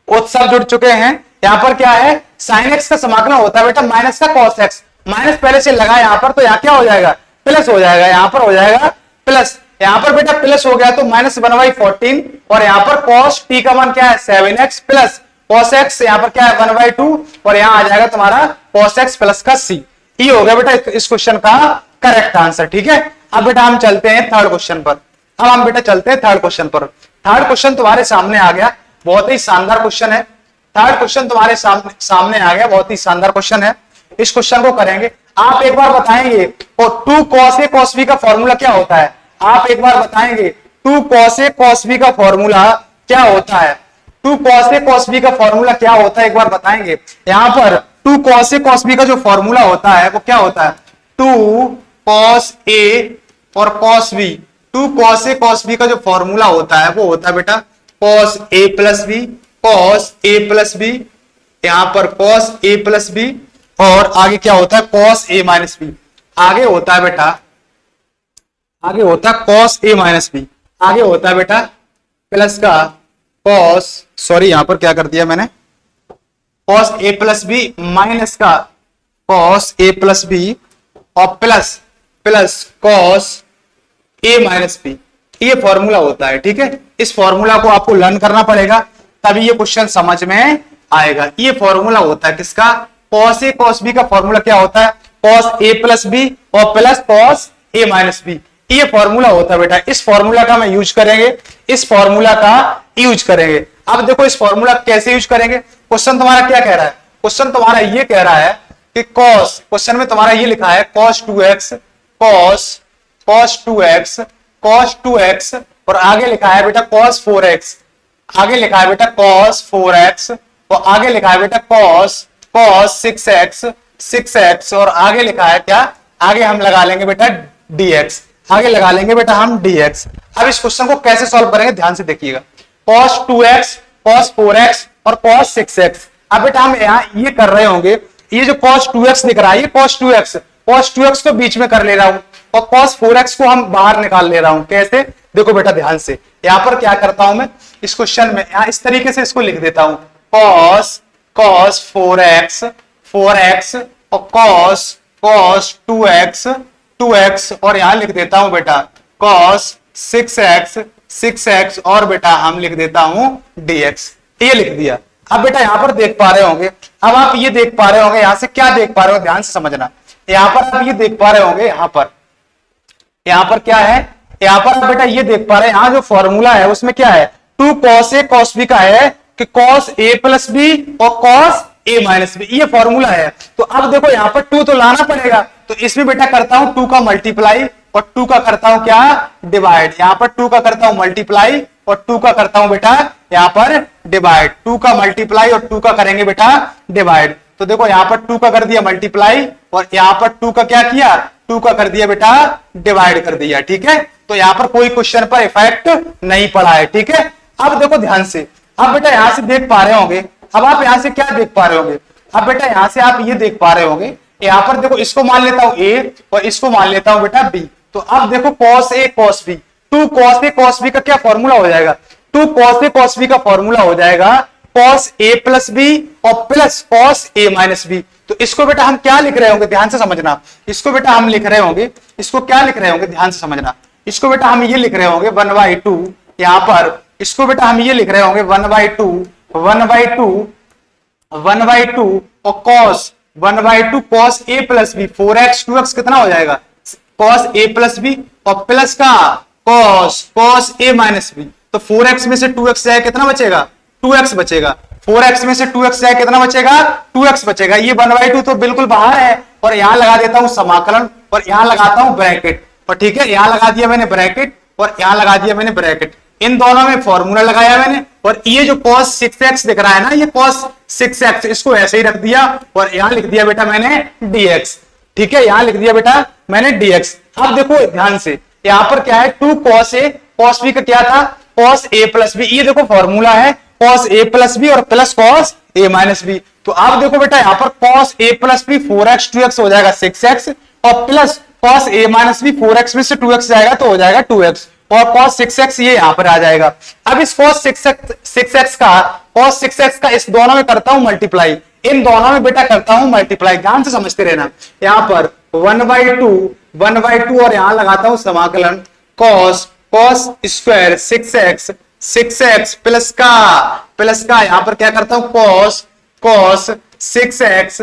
उत्सव जुड़ चुके हैं, यहां पर क्या है, sin x का समाकलन होता है बेटा माइनस का cos x, माइनस पहले से लगा यहां पर, तो यहां क्या हो जाएगा, प्लस हो जाएगा, यहां पर हो जाएगा प्लस, यहां पर बेटा प्लस हो गया तो माइनस 1/14, और यहां पर cos t का मान क्या है 7x प्लस cos x, यहां पर क्या है 1/2, और यहां आ जाएगा तुम्हारा cos x प्लस का c। ये हो गया बेटा इस क्वेश्चन का करेक्ट आंसर, ठीक है। अब बेटा हम चलते हैं थर्ड क्वेश्चन पर। अब हम बेटा चलते हैं थर्ड क्वेश्चन पर। थर्ड क्वेश्चन तुम्हारे सामने आ गया, बहुत ही शानदार क्वेश्चन है। थर्ड क्वेश्चन तुम्हारे सामने आ गया, बहुत ही शानदार क्वेश्चन है। इस क्वेश्चन को करेंगे, आप एक बार बताएंगे और 2 cos a cos b का फॉर्मूला क्या होता है, आप एक बार बताएंगे 2 cos a cos b का फॉर्मूला क्या होता है, 2 cos a cos b का फॉर्मूला क्या होता है, एक बार बताएंगे। यहां पर 2 cos a cos b का जो फॉर्मूला होता है वो क्या होता है, 2 cos a और cos b, 2 cos a cos b का जो फॉर्मूला होता है वो होता है बेटा cos a plus b, cos a plus b, यहां पर cos a प्लस b, और आगे क्या होता है cos a माइनस b, आगे होता है बेटा, आगे होता है cos a माइनस b, आगे होता है बेटा प्लस का cos, सॉरी यहां पर क्या कर दिया मैंने, cos a plus b minus का cos a प्लस b, और plus cos a minus b, ये फॉर्मूला होता है, ठीक है। इस फॉर्मूला को आपको लर्न करना पड़ेगा, तभी ये क्वेश्चन समझ में आएगा। ये फॉर्मूला होता है किसका, cos a cos b का फॉर्मूला क्या होता है, cos a प्लस b और plus cos a minus b, ये फॉर्मूला होता है बेटा। इस फॉर्मूला का मैं यूज करेंगे, इस फॉर्मूला का यूज करेंगे। अब देखो इस फॉर्मूला कैसे यूज करेंगे, क्वेश्चन तुम्हारा क्या कह रहा है, क्वेश्चन तुम्हारा ये कह रहा है कि cos, क्वेश्चन में तुम्हारा ये लिखा है cos 2x, cos 2x, cos 2x, और आगे लिखा है बेटा cos 4x, आगे लिखा है बेटा cos 4x, और आगे लिखा है बेटा cos 6x, और आगे लिखा है क्या, आगे हम लगा लेंगे बेटा dx, आगे लगा लेंगे बेटा हम dx। अब इस क्वेश्चन को कैसे सॉल्व करेंगे ध्यान से देखिएगा, cos 2x, cos 4x और cos 6x। अब बेटा हम यहाँ ये कर रहे होंगे, ये जो cos 2x दिख रहा है ये cos 2x को बीच में कर ले रहा हूं, और cos 4x को हम बाहर निकाल ले रहा हूं। कैसे, देखो बेटा ध्यान से, यहां पर क्या करता हूं मैं, इस क्वेश्चन में यहां इस तरीके से इसको लिख देता हूं, cos 4x और cos 2x, और यहां लिख देता हूं बेटा cos 6x, और बेटा हम लिख देता हूं dx, ये लिख दिया। अब बेटा यहां पर देख पा रहे होंगे, अब आप ये देख पा रहे होंगे, यहां से क्या देख पा रहे हो ध्यान से समझना, यहां पर आप ये देख पा रहे होंगे, यहां पर क्या है, यहां पर आप बेटा ये देख पा रहे हैं, यहां जो फॉर्मूला है उसमें क्या है, 2 cos a cos b का है कि cos a प्लस b और cos a माइनस b, ये फॉर्मूला है। तो अब देखो यहां पर 2 तो लाना पड़ेगा, तो इसमें बेटा करता हूं 2 का मल्टीप्लाई और 2 का करता हूं क्या, डिवाइड। यहां पर 2 का करता हूं मल्टीप्लाई और 2 का करता हूं बेटा यहां पर डिवाइड, 2 का मल्टीप्लाई और 2 का करेंगे बेटा डिवाइड। तो देखो यहां पर 2 का कर दिया मल्टीप्लाई और यहां पर 2 का क्या किया, 2 का कर दिया बेटा डिवाइड कर दिया, ठीक है। तो यहां पर कोई क्वेश्चन पर इफेक्ट नहीं पड़ा है, ठीक है। अब देखो ध्यान से, अब बेटा यहां से देख पा रहे होंगे, अब आप यहां से क्या देख पा रहे होंगे, अब बेटा यहां से आप ये देख पा रहे होंगे, यहां पर देखो इसको मान लेता हूं a और इसको मान लेता हूं बेटा b। तो अब देखो cos a cos b, 2 cos a cos b का क्या फॉर्मूला हो जाएगा, 2 cos a cos b का फॉर्मूला हो जाएगा cos a प्लस बी और plus cos a minus B. तो इसको बेटा हम क्या लिख रहे होंगे, ध्यान से समझना। इसको बेटा हम लिख रहे होंगे, इसको क्या लिख रहे होंगे, ध्यान से समझना। इसको बेटा हम ये लिख रहे होंगे 1/2, यहां पर इसको बेटा हम ये लिख रहे होंगे 1/2 और cos a plus B 4x 2x कितना हो जाएगा, cos a प्लस बी और प्लस का cos a माइनस बी। तो 4x में से 2x जाए कितना बचेगा, 2x बचेगा। 4x में से 2x जाए कितना बचेगा, 2x बचेगा। ये 1/2 तो बिल्कुल बाहर है और यहां लगा देता हूं समाकलन और यहां लगाता हूं ब्रैकेट। और ठीक है, यहां लगा दिया मैंने ब्रैकेट और यहां लगा दिया मैंने ब्रैकेट। इन दोनों में फॉर्मूला लगाया मैंने और ये जो cos 6x दिख रहा है ना, ये cos 6x, इसको ऐसे ही रख दिया और यहां लिख दिया बेटा मैंने dx। ठीक है, यहां लिख दिया बेटा मैंने dx। अब देखो ध्यान से, यहां पर क्या है 2 cos a cos b का क्या था, cos a प्लस बी। ये देखो फॉर्मूला है cos a प्लस बी और plus cos a minus B. तो आप देखो बेटा यहां पर cos a plus B 4x 2x हो जाएगा 6x और plus cos a minus B 4x में से 2x जाएगा तो हो जाएगा 2x और cos 6x ये यहां पर आ जाएगा। अब इस cos 6x का इस दोनों में करता हूं मल्टीप्लाई, इन दोनों में बेटा करता हूं मल्टीप्लाई। ध्यान से समझते रहना। यहां पर 1/2 और यहां लगाता हूं समाकलन cos स्क्वायर 6x प्लस का यहां पर क्या करता हूं cos 6x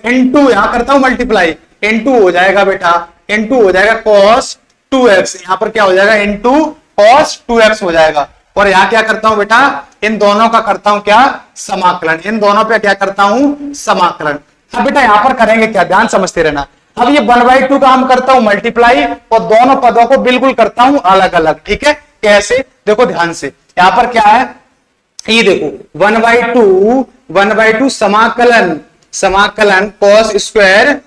इनटू यहां करता हूं मल्टीप्लाई, इनटू हो जाएगा बेटा, इनटू हो जाएगा cos 2x। यहां पर क्या हो जाएगा, इनटू cos 2x हो जाएगा। और यहां क्या करता हूं बेटा, इन दोनों का करता हूं क्या, समाकलन। इन दोनों पे क्या करता हूं, समाकलन। अब बेटा यहां पर करेंगे क्या, ध्यान समझते रहना। अब ये 1/2 का हम करता हूं मल्टीप्लाई और दोनों पदों को बिल्कुल करता हूं अलग अलग। ठीक है, कैसे, देखो ध्यान से। यहां पर क्या है, ये देखो 1/2 समाकलन cos स्क्वायर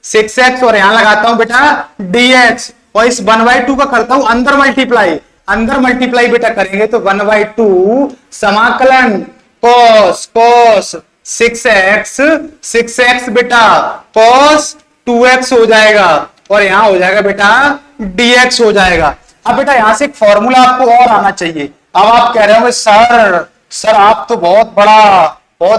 6x और यहां लगाता हूं बेटा dx और इस 1/2 का करता हूं अंदर मल्टीप्लाई बेटा करेंगे तो 1/2 समाकलन cos 6x बेटा cos 2x हो जाएगा और यहां हो जाएगा बेटा dx हो जाएगा। अब बेटा यहां से एक फॉर्मूला आपको और आना चाहिए। अब आप कह रहे होंगे सर आप तो बहुत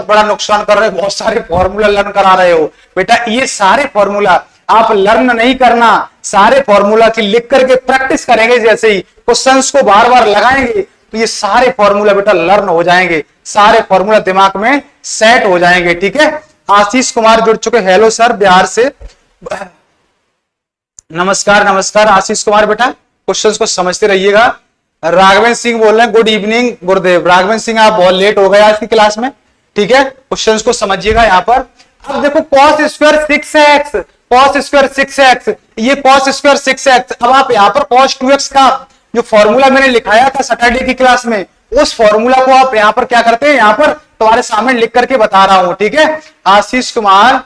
बड़ा नुकसान कर रहे हो, बहुत सारे फॉर्मूला लर्न करा रहे हो। बेटा ये सारे फॉर्मूला आप लर्न नहीं करना, सारे फॉर्मूला की लिख करके प्रैक्टिस करेंगे। जैसे ही क्वेश्चंस को बार बार लगाएंगे तो ये सारे फॉर्मूला बेटा लर्न हो जाएंगे, सारे फॉर्मूला दिमाग में सेट हो जाएंगे। ठीक है, आशीष कुमार जुड़ चुके, हेलो सर बिहार से, नमस्कार आशीष कुमार। बेटा क्वेश्चंस को समझते रहिएगा। राघवेंद्र सिंह बोल रहे हैं, गुड इवनिंग गुरुदेव। राघवेंद्र सिंह आप बहुत लेट हो गए आज की क्लास में। ठीक है, क्वेश्चंस को समझिएगा। यहाँ पर अब देखो cos स्क्वायर 6x, ये cos स्क्वायर 6x। अब आप यहाँ पर cos 2x का जो फॉर्मूला मैंने लिखाया था सैटरडे की क्लास में, उस फॉर्मूला को आप यहाँ पर क्या करते हैं, यहाँ पर तुम्हारे सामने लिख करके बता रहा हूं। ठीक है, Ashish Kumar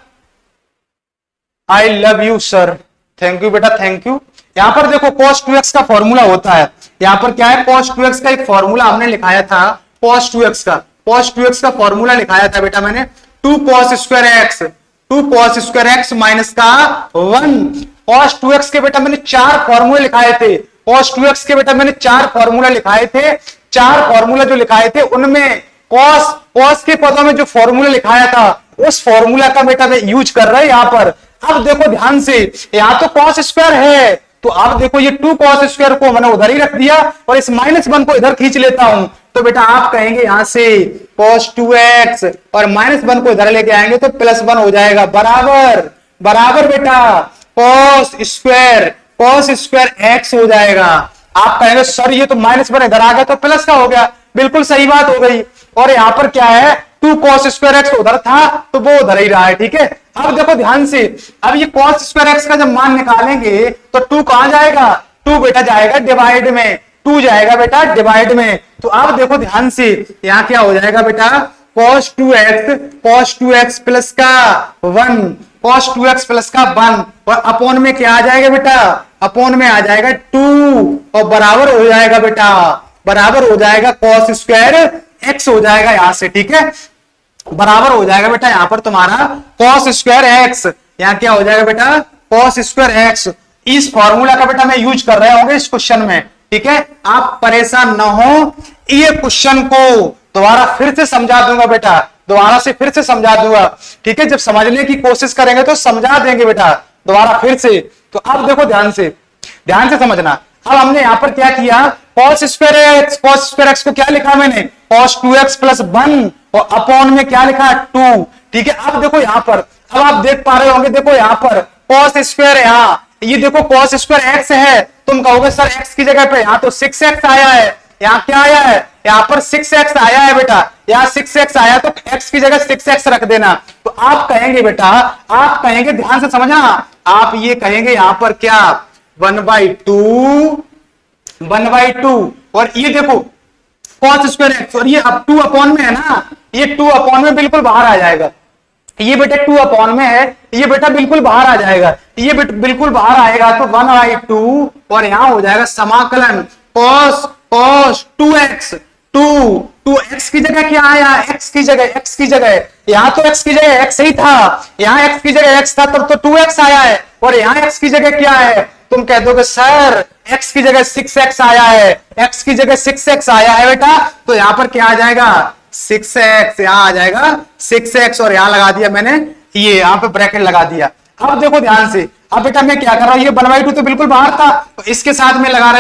I love you sir, thank you बेटा, थैंक यू। यहां पर देखो cos 2x का फॉर्मूला होता है। यहां पर क्या है, cos 2x का एक फॉर्मूला हमने लिखाया था, cos 2x का फॉर्मूला लिखाया था बेटा मैंने 2 cos स्क्वायर x माइनस का 1। cos 2x के बेटा मैंने 4 फॉर्मूले लिखाए थे, cos 2x के बेटा मैंने 4 फॉर्मूला लिखाए थे। 4 फॉर्मूला जो लिखाए थे उनमें cos के पदों में जो फॉर्मूला लिखाया था उस फॉर्मूला का बेटा मैं यूज कर रहा है यहां पर। अब देखो ध्यान से, यहां तो cos स्क्वायर है तो अब देखो ये 2 cos स्क्वायर को मैंने उधर ही रख दिया और इस -1 को इधर खींच लेता हूं। तो बेटा आप कहेंगे यहां से cos 2x और -1 को इधर लेके आएंगे तो +1 हो जाएगा, बराबर बेटा cos स्क्वायर x हो जाएगा। आप कहेंगे सर ये तो -1 इधर आ गया तो प्लस का हो गया, बिल्कुल सही बात हो गई। और यहां पर क्या है, 2 cos स्क्वायर x उधर था तो वो उधर ही रहा है। ठीक है, अब देखो ध्यान से, अब ये cos स्क्वायर x का जब मान निकालेंगे तो 2 कहां जाएगा, 2 बेटा जाएगा डिवाइड में, 2 जाएगा बेटा डिवाइड में। तो अब देखो ध्यान से, यहां क्या हो जाएगा बेटा cos 2x प्लस का 1, cos 2x प्लस का 1 और अपोन में क्या आ जाएगा बेटा, अपोन में आ जाएगा 2 और बराबर हो जाएगा बेटा, बराबर हो जाएगा cos स्क्वायर x हो जाएगा यहां से। ठीक है, बराबर हो जाएगा बेटा यहां पर तुम्हारा cos स्क्वायर x, यहां क्या हो जाएगा बेटा cos स्क्वायर x। इस फॉर्मूला का बेटा मैं यूज कर रहे होंगे इस क्वेश्चन में। ठीक है, आप परेशान ना हो, ये क्वेश्चन को दोबारा फिर से समझा दूंगा बेटा, दोबारा से फिर से समझा दूंगा, ठीक है। जब समझने की कोशिश करेंगे तो समझा देंगे बेटा दोबारा फिर से। तो अब देखो ध्यान से समझना। अब हमने यहां पर क्या किया, cos स्क्वायर एक्स को क्या लिखा मैंने, cos 2x प्लस 1 और अपॉन में क्या लिखा 2, ठीक है। अब देखो यहां पर, अब आप देख पा रहे होंगे, देखो यहां पर cos स्क्वायर है, यहाँ ये देखो cos स्क्वायर x है, तुम कहोगे सर x की जगह पे यहाँ तो 6x आया है, यहाँ क्या आया है, यहाँ पर 6x आया है बेटा, यहाँ 6x आया तो x की जगह 6x रख देना। तो आप कहेंगे बेटा, आप कहेंगे ध्यान से समझना, आप ये कहेंगे यहां पर क्या 1/2 और ये देखो cos स्क्वायर एक्स और ये अब 2 अपॉन में है ना, ये 2 अपॉन में बिल्कुल बाहर आ जाएगा, ये बेटा 2 अपॉन में है, ये बेटा बिल्कुल बाहर आ जाएगा, ये बिल्कुल बाहर आएगा तो 1/2 और यहां हो जाएगा समाकलन cos 2x 2x की जगह क्या आया, x की जगह यहाँ तो x की जगह x ही था, यहाँ x की जगह x था तब तो 2x आया है और यहाँ x की जगह क्या है, तुम कह दोगे सर x की जगह 6x आया है, x की जगह 6x आया है बेटा, तो यहाँ पर क्या आ जाएगा 6x, यहाँ आ जाएगा 6x और यहाँ लगा दिया मैंने, ये यहाँ पे ब्रैकेट लगा दिया। अब देखो ध्यान से, अब बेटा मैं क्या कर रहा हूं, ये 1/2 तो बिल्कुल बाहर था, तो इसके साथ में लगा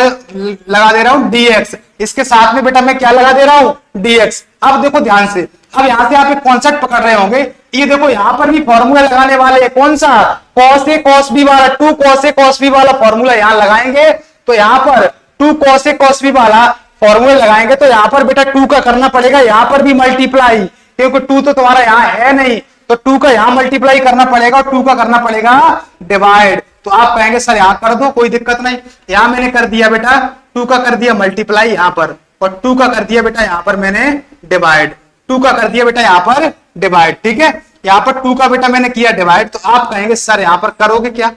दे रहा हूं dx, इसके साथ में बेटा मैं क्या लगा दे रहा हूं dx। अब देखो ध्यान से, अब यहां से आप एक कॉन्सेप्ट पकड़ रहे होंगे, ये देखो यहां पर भी फॉर्मूला लगाने वाले हैं, कौन सा cos a cos b वाला, 2 cos a cos b वाला फॉर्मूला यहां लगाएंगे, तो यहां पर 2 cos a cos b वाला फॉर्मूला लगाएंगे तो यहां पर बेटा 2 का करना पड़ेगा, यहां पर भी मल्टीप्लाई, क्योंकि 2 तो तुम्हारा यहां है नहीं, तो 2 का यहां मल्टीप्लाई करना पड़ेगा और 2 का करना पड़ेगा डिवाइड। तो आप कहेंगे सर यहां कर दो, कोई दिक्कत नहीं, यहां मैंने कर दिया बेटा 2 का कर दिया मल्टीप्लाई यहां पर, और 2 का कर दिया बेटा यहां पर मैंने डिवाइड, 2 का कर दिया बेटा यहां पर डिवाइड, ठीक है। यहां पर 2 का बेटा मैंने किया डिवाइड, तो आप कहेंगे सर यहां पर करोगे क्या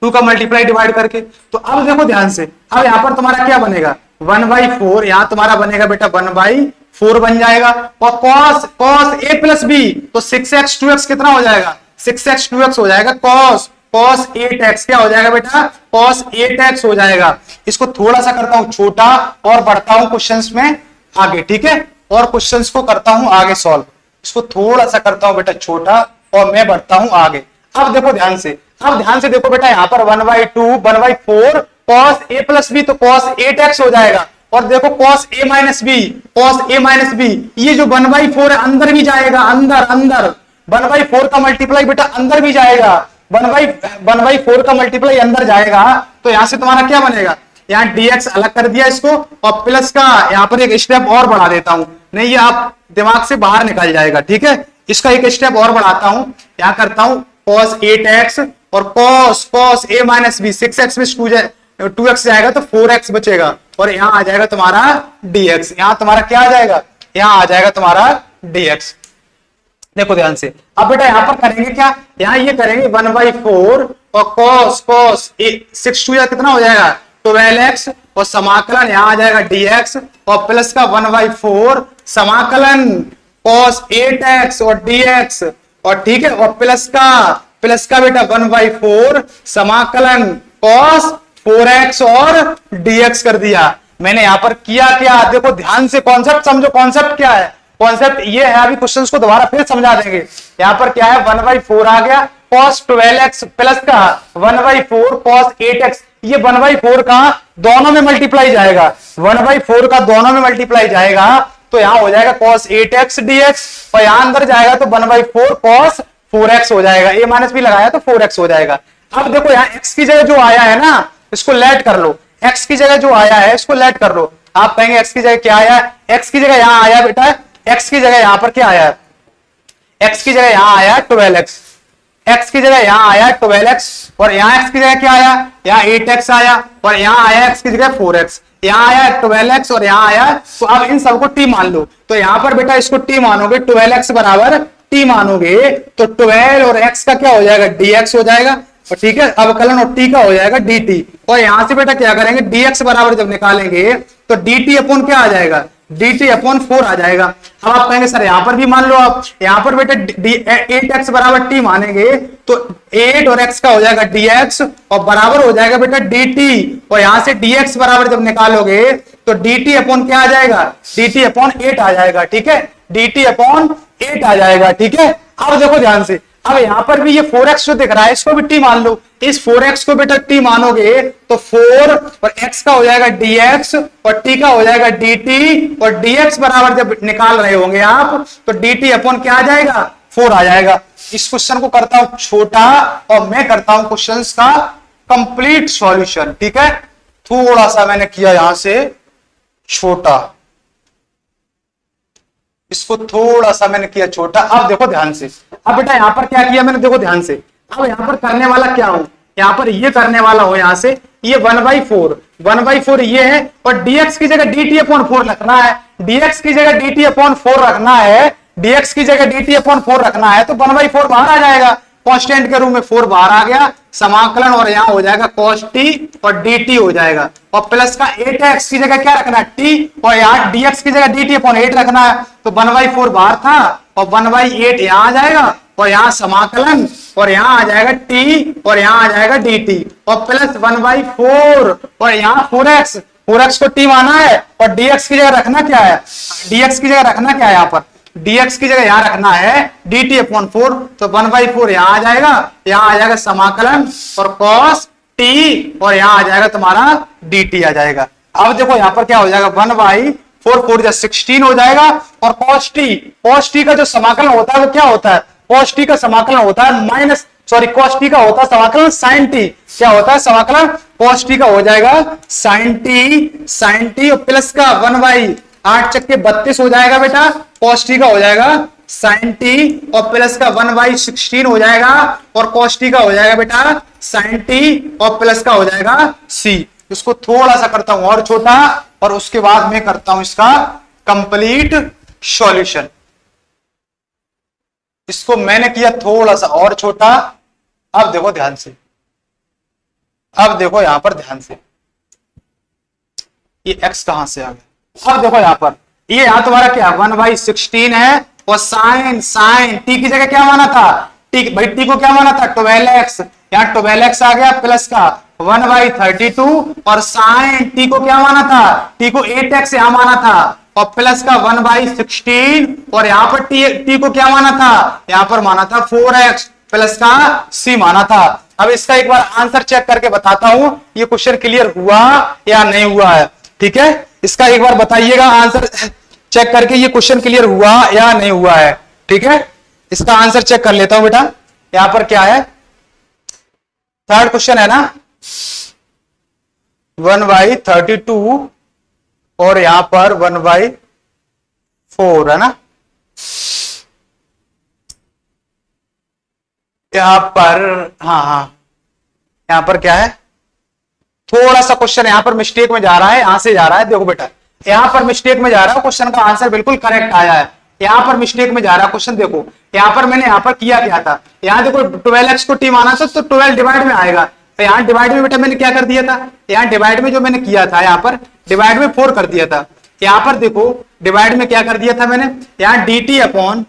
2 का मल्टीप्लाई डिवाइड करके। तो अब देखो ध्यान से, अब यहां पर तुम्हारा क्या बनेगा 1/4, यहां तुम्हारा बनेगा बेटा 1/4 बन जाएगा, और cos a प्लस b तो 6x 2x कितना हो जाएगा, 6x 2x हो जाएगा, cos 8x क्या हो जाएगा बेटा, cos 8x हो जाएगा। इसको थोड़ा सा करता हूं छोटा और बढ़ता हूं क्वेश्चंस में आगे, ठीक है, और क्वेश्चंस को करता हूं आगे सॉल्व, इसको थोड़ा सा करता हूं बेटा छोटा और मैं बढ़ता हूं आगे। अब देखो ध्यान से, अब ध्यान से देखो बेटा, यहां पर 1/4 cos a प्लस b तो cos 8x हो जाएगा, और देखो cos a माइनस b, ये जो 1/4 है अंदर भी जाएगा, अंदर 1/4 का मल्टीप्लाई बेटा अंदर भी जाएगा, 1/4 का मल्टीप्लाई अंदर जाएगा, तो यहां से तुम्हारा क्या बनेगा, यहाँ dx अलग कर दिया इसको, और प्लस का यहाँ पर एक स्टेप और बढ़ा देता हूं, नहीं ये आप दिमाग से बाहर निकल जाएगा, ठीक है। इसका एक स्टेप और बढ़ाता हूं, यहाँ करता हूं cos 8x और cos a minus b, 6x में 2x जाएगा तो 4x बचेगा, और यहाँ आ जाएगा तुम्हारा dx, यहाँ तुम्हारा क्या आ जाएगा, यहाँ आ जाएगा तुम्हारा dx। देखो ध्यान से, अब बेटा यहां पर करेंगे क्या, यहाँ ये करेंगे 1/4 और cos 6 2 कितना हो जाएगा 12x, और समाकलन यहाँ आ जाएगा dx, और प्लस का 1/4 समाकलन cos 8x और dx, और ठीक है, और प्लस का बेटा 1/4 समाकलन cos 4x और dx कर दिया। मैंने यहां पर किया क्या, देखो ध्यान से कॉन्सेप्ट समझो, कॉन्सेप्ट क्या है, कॉन्सेप्ट ये है, अभी क्वेश्चंस को दोबारा फिर समझा देंगे। यहां पर क्या है 1/4 आ गया, cos 12x प्लस का 1/4 cos 8x, ये 1/4 का दोनों में मल्टीप्लाई जाएगा, 1/4 का दोनों में मल्टीप्लाई जाएगा, तो यहां हो जाएगा cos 8x dx, और यहां अंदर जाएगा तो 1/4 cos 4x हो जाएगा, a माइनस भी लगाया तो 4x हो जाएगा। अब देखो यहाँ x की जगह जो आया है ना, इसको लेट कर लो, x की जगह जो आया है इसको लेट कर लो। आप कहेंगे x की जगह क्या आया, x की जगह यहाँ आया बेटा, x की जगह यहाँ पर क्या आया, x की जगह यहाँ आया 12x, x की जगह यहाँ आया 12x, और यहाँ x की जगह क्या आया, यहाँ 8x आया, और यहाँ आया x की जगह 4x, यहाँ आया 12x और यहाँ आया, तो अब इन सबको t मान लो, तो यहाँ पर बेटा इसको t मानोगे, 12x बराबर t मानोगे तो 12 और x का क्या हो जाएगा dx हो जाएगा, और ठीक है, अवकलन और t का हो जाएगा dt, और यहां से बेटा क्या करेंगे dx बराबर जब निकालेंगे तो dt अपॉन क्या आ जाएगा, dt अपॉन 4 आ जाएगा। अब आप कहेंगे सर यहां पर भी मान लो, आप यहां पर बेटा 8x बराबर t मानेंगे तो 8 और x का हो जाएगा dx और बराबर हो जाएगा बेटा dt, और यहां से dx बराबर जब निकालोगे तो dt अपॉन क्या आ जाएगा, dt अपॉन 8 आ जाएगा। ठीक है, dt अपॉन 8 आ जाएगा। ठीक है, अब देखो ध्यान से, अब यहां पर भी ये 4x जो दिख रहा है इसको भी t मान लो, इस 4x को बेटा t मानोगे तो 4 और x का हो जाएगा dx और t का हो जाएगा dt, और dx बराबर जब निकाल रहे होंगे आप तो dt अपॉन क्या आ जाएगा, 4 आ जाएगा। इस क्वेश्चन को करता हूं छोटा और मैं करता हूं क्वेश्चंस का कंप्लीट सॉल्यूशन। ठीक है, थोड़ा सा मैंने किया यहां से छोटा, इसको थोड़ा सा मैंने किया छोटा। अब देखो ध्यान से, अब बेटा यहां पर क्या किया मैंने, देखो ध्यान से, अब यहां पर करने वाला क्या हूं, यहां पर ये करने वाला हो, यहां से ये 1/4 ये है, और dx की जगह dt अपॉन 4 रखना है, dx की जगह dt अपॉन 4 रखना है, dx की जगह dt अपॉन 4 रखना है तो 1/4 बाहर आ जाएगा, कांस्टेंट के रूप में 4 बाहर आ गया, समाकलन और यहां हो जाएगा cos t और dt हो जाएगा, और प्लस का 8x की जगह क्या रखना है t, और यहाँ dx की जगह dt अपॉन 8 रखना है तो 1/4 बाहर था और 1/8 यहां आ जाएगा, और यहां समाकलन और यहां आ जाएगा t और यहां आ जाएगा dt, और प्लस 1/4 और यहां 4x को t माना है, और dx की जगह रखना क्या है, dx की जगह रखना क्या है, यहां पर dx की जगह यहां रखना है dt अपॉन 4 तो 1/4 यहां आ जाएगा, यहां आ जाएगा समाकलन और cos t और यहां आ जाएगा तुम्हारा dt आ जाएगा। अब देखो यहां पर क्या हो जाएगा, 1/4 4 16 हो जाएगा, और cos t का जो समाकलन होता है वो क्या होता है, cos t का समाकलन होता है cos t का होता है समाकलन sin t, क्या होता है समाकलन cos t का हो जाएगा sin t और प्लस का 1/8 चक्के 32 हो जाएगा बेटा, cos t का हो जाएगा sin t और प्लस का 1/16 हो जाएगा, और cos t का हो जाएगा बेटा sin t और प्लस का हो जाएगा c। इसको थोड़ा सा करता हूं और छोटा, और उसके बाद मैं करता हूं इसका कंप्लीट सॉल्यूशन। इसको मैंने किया थोड़ा सा और छोटा। अब देखो ध्यान से, अब देखो यहां पर ध्यान से, ये x कहां से आ गया, अब देखो यहां पर ये यहां तुम्हारा क्या 1/16 है, और साइन t की जगह क्या माना था, t भाई t को क्या माना था 12x, यहाँ 12x आ गया प्लस का 1/32, और साइन t को क्या माना था, t को 8x यहां माना था, और प्लस का 1/16, और यहां पर t को क्या माना था, यहां पर माना था 4x प्लस का c माना था। अब इसका एक बार आंसर चेक करके बताता हूं ये क्वेश्चन क्लियर हुआ या नहीं हुआ है। ठीक है, इसका एक बार बताइएगा आंसर चेक करके ये क्वेश्चन क्लियर हुआ या नहीं हुआ है। ठीक है, इसका आंसर चेक कर लेता हूं बेटा। यहां पर क्या है, थर्ड क्वेश्चन है ना 1/32 और यहां पर 1/4 है ना, यहां पर हाँ यहां पर क्या है, थोड़ा सा क्वेश्चन यहां पर मिस्टेक में जा रहा है, यहां से जा रहा है। देखो बेटा यहां पर मिस्टेक में जा रहा है, क्वेश्चन का आंसर बिल्कुल करेक्ट आया है, यहां पर मिस्टेक में जा रहा है क्वेश्चन। देखो यहां पर मैंने यहां पर किया क्या था, यहां देखो 12x को t माना था तो 12 डिवाइड में आएगा, तो यहां डिवाइड में बेटा मैंने क्या कर दिया था, यहां डिवाइड में जो मैंने किया था यहां पर डिवाइड में 4 कर दिया था। यहां पर देखो डिवाइड में क्या कर दिया था मैंने, यहां dt अपॉन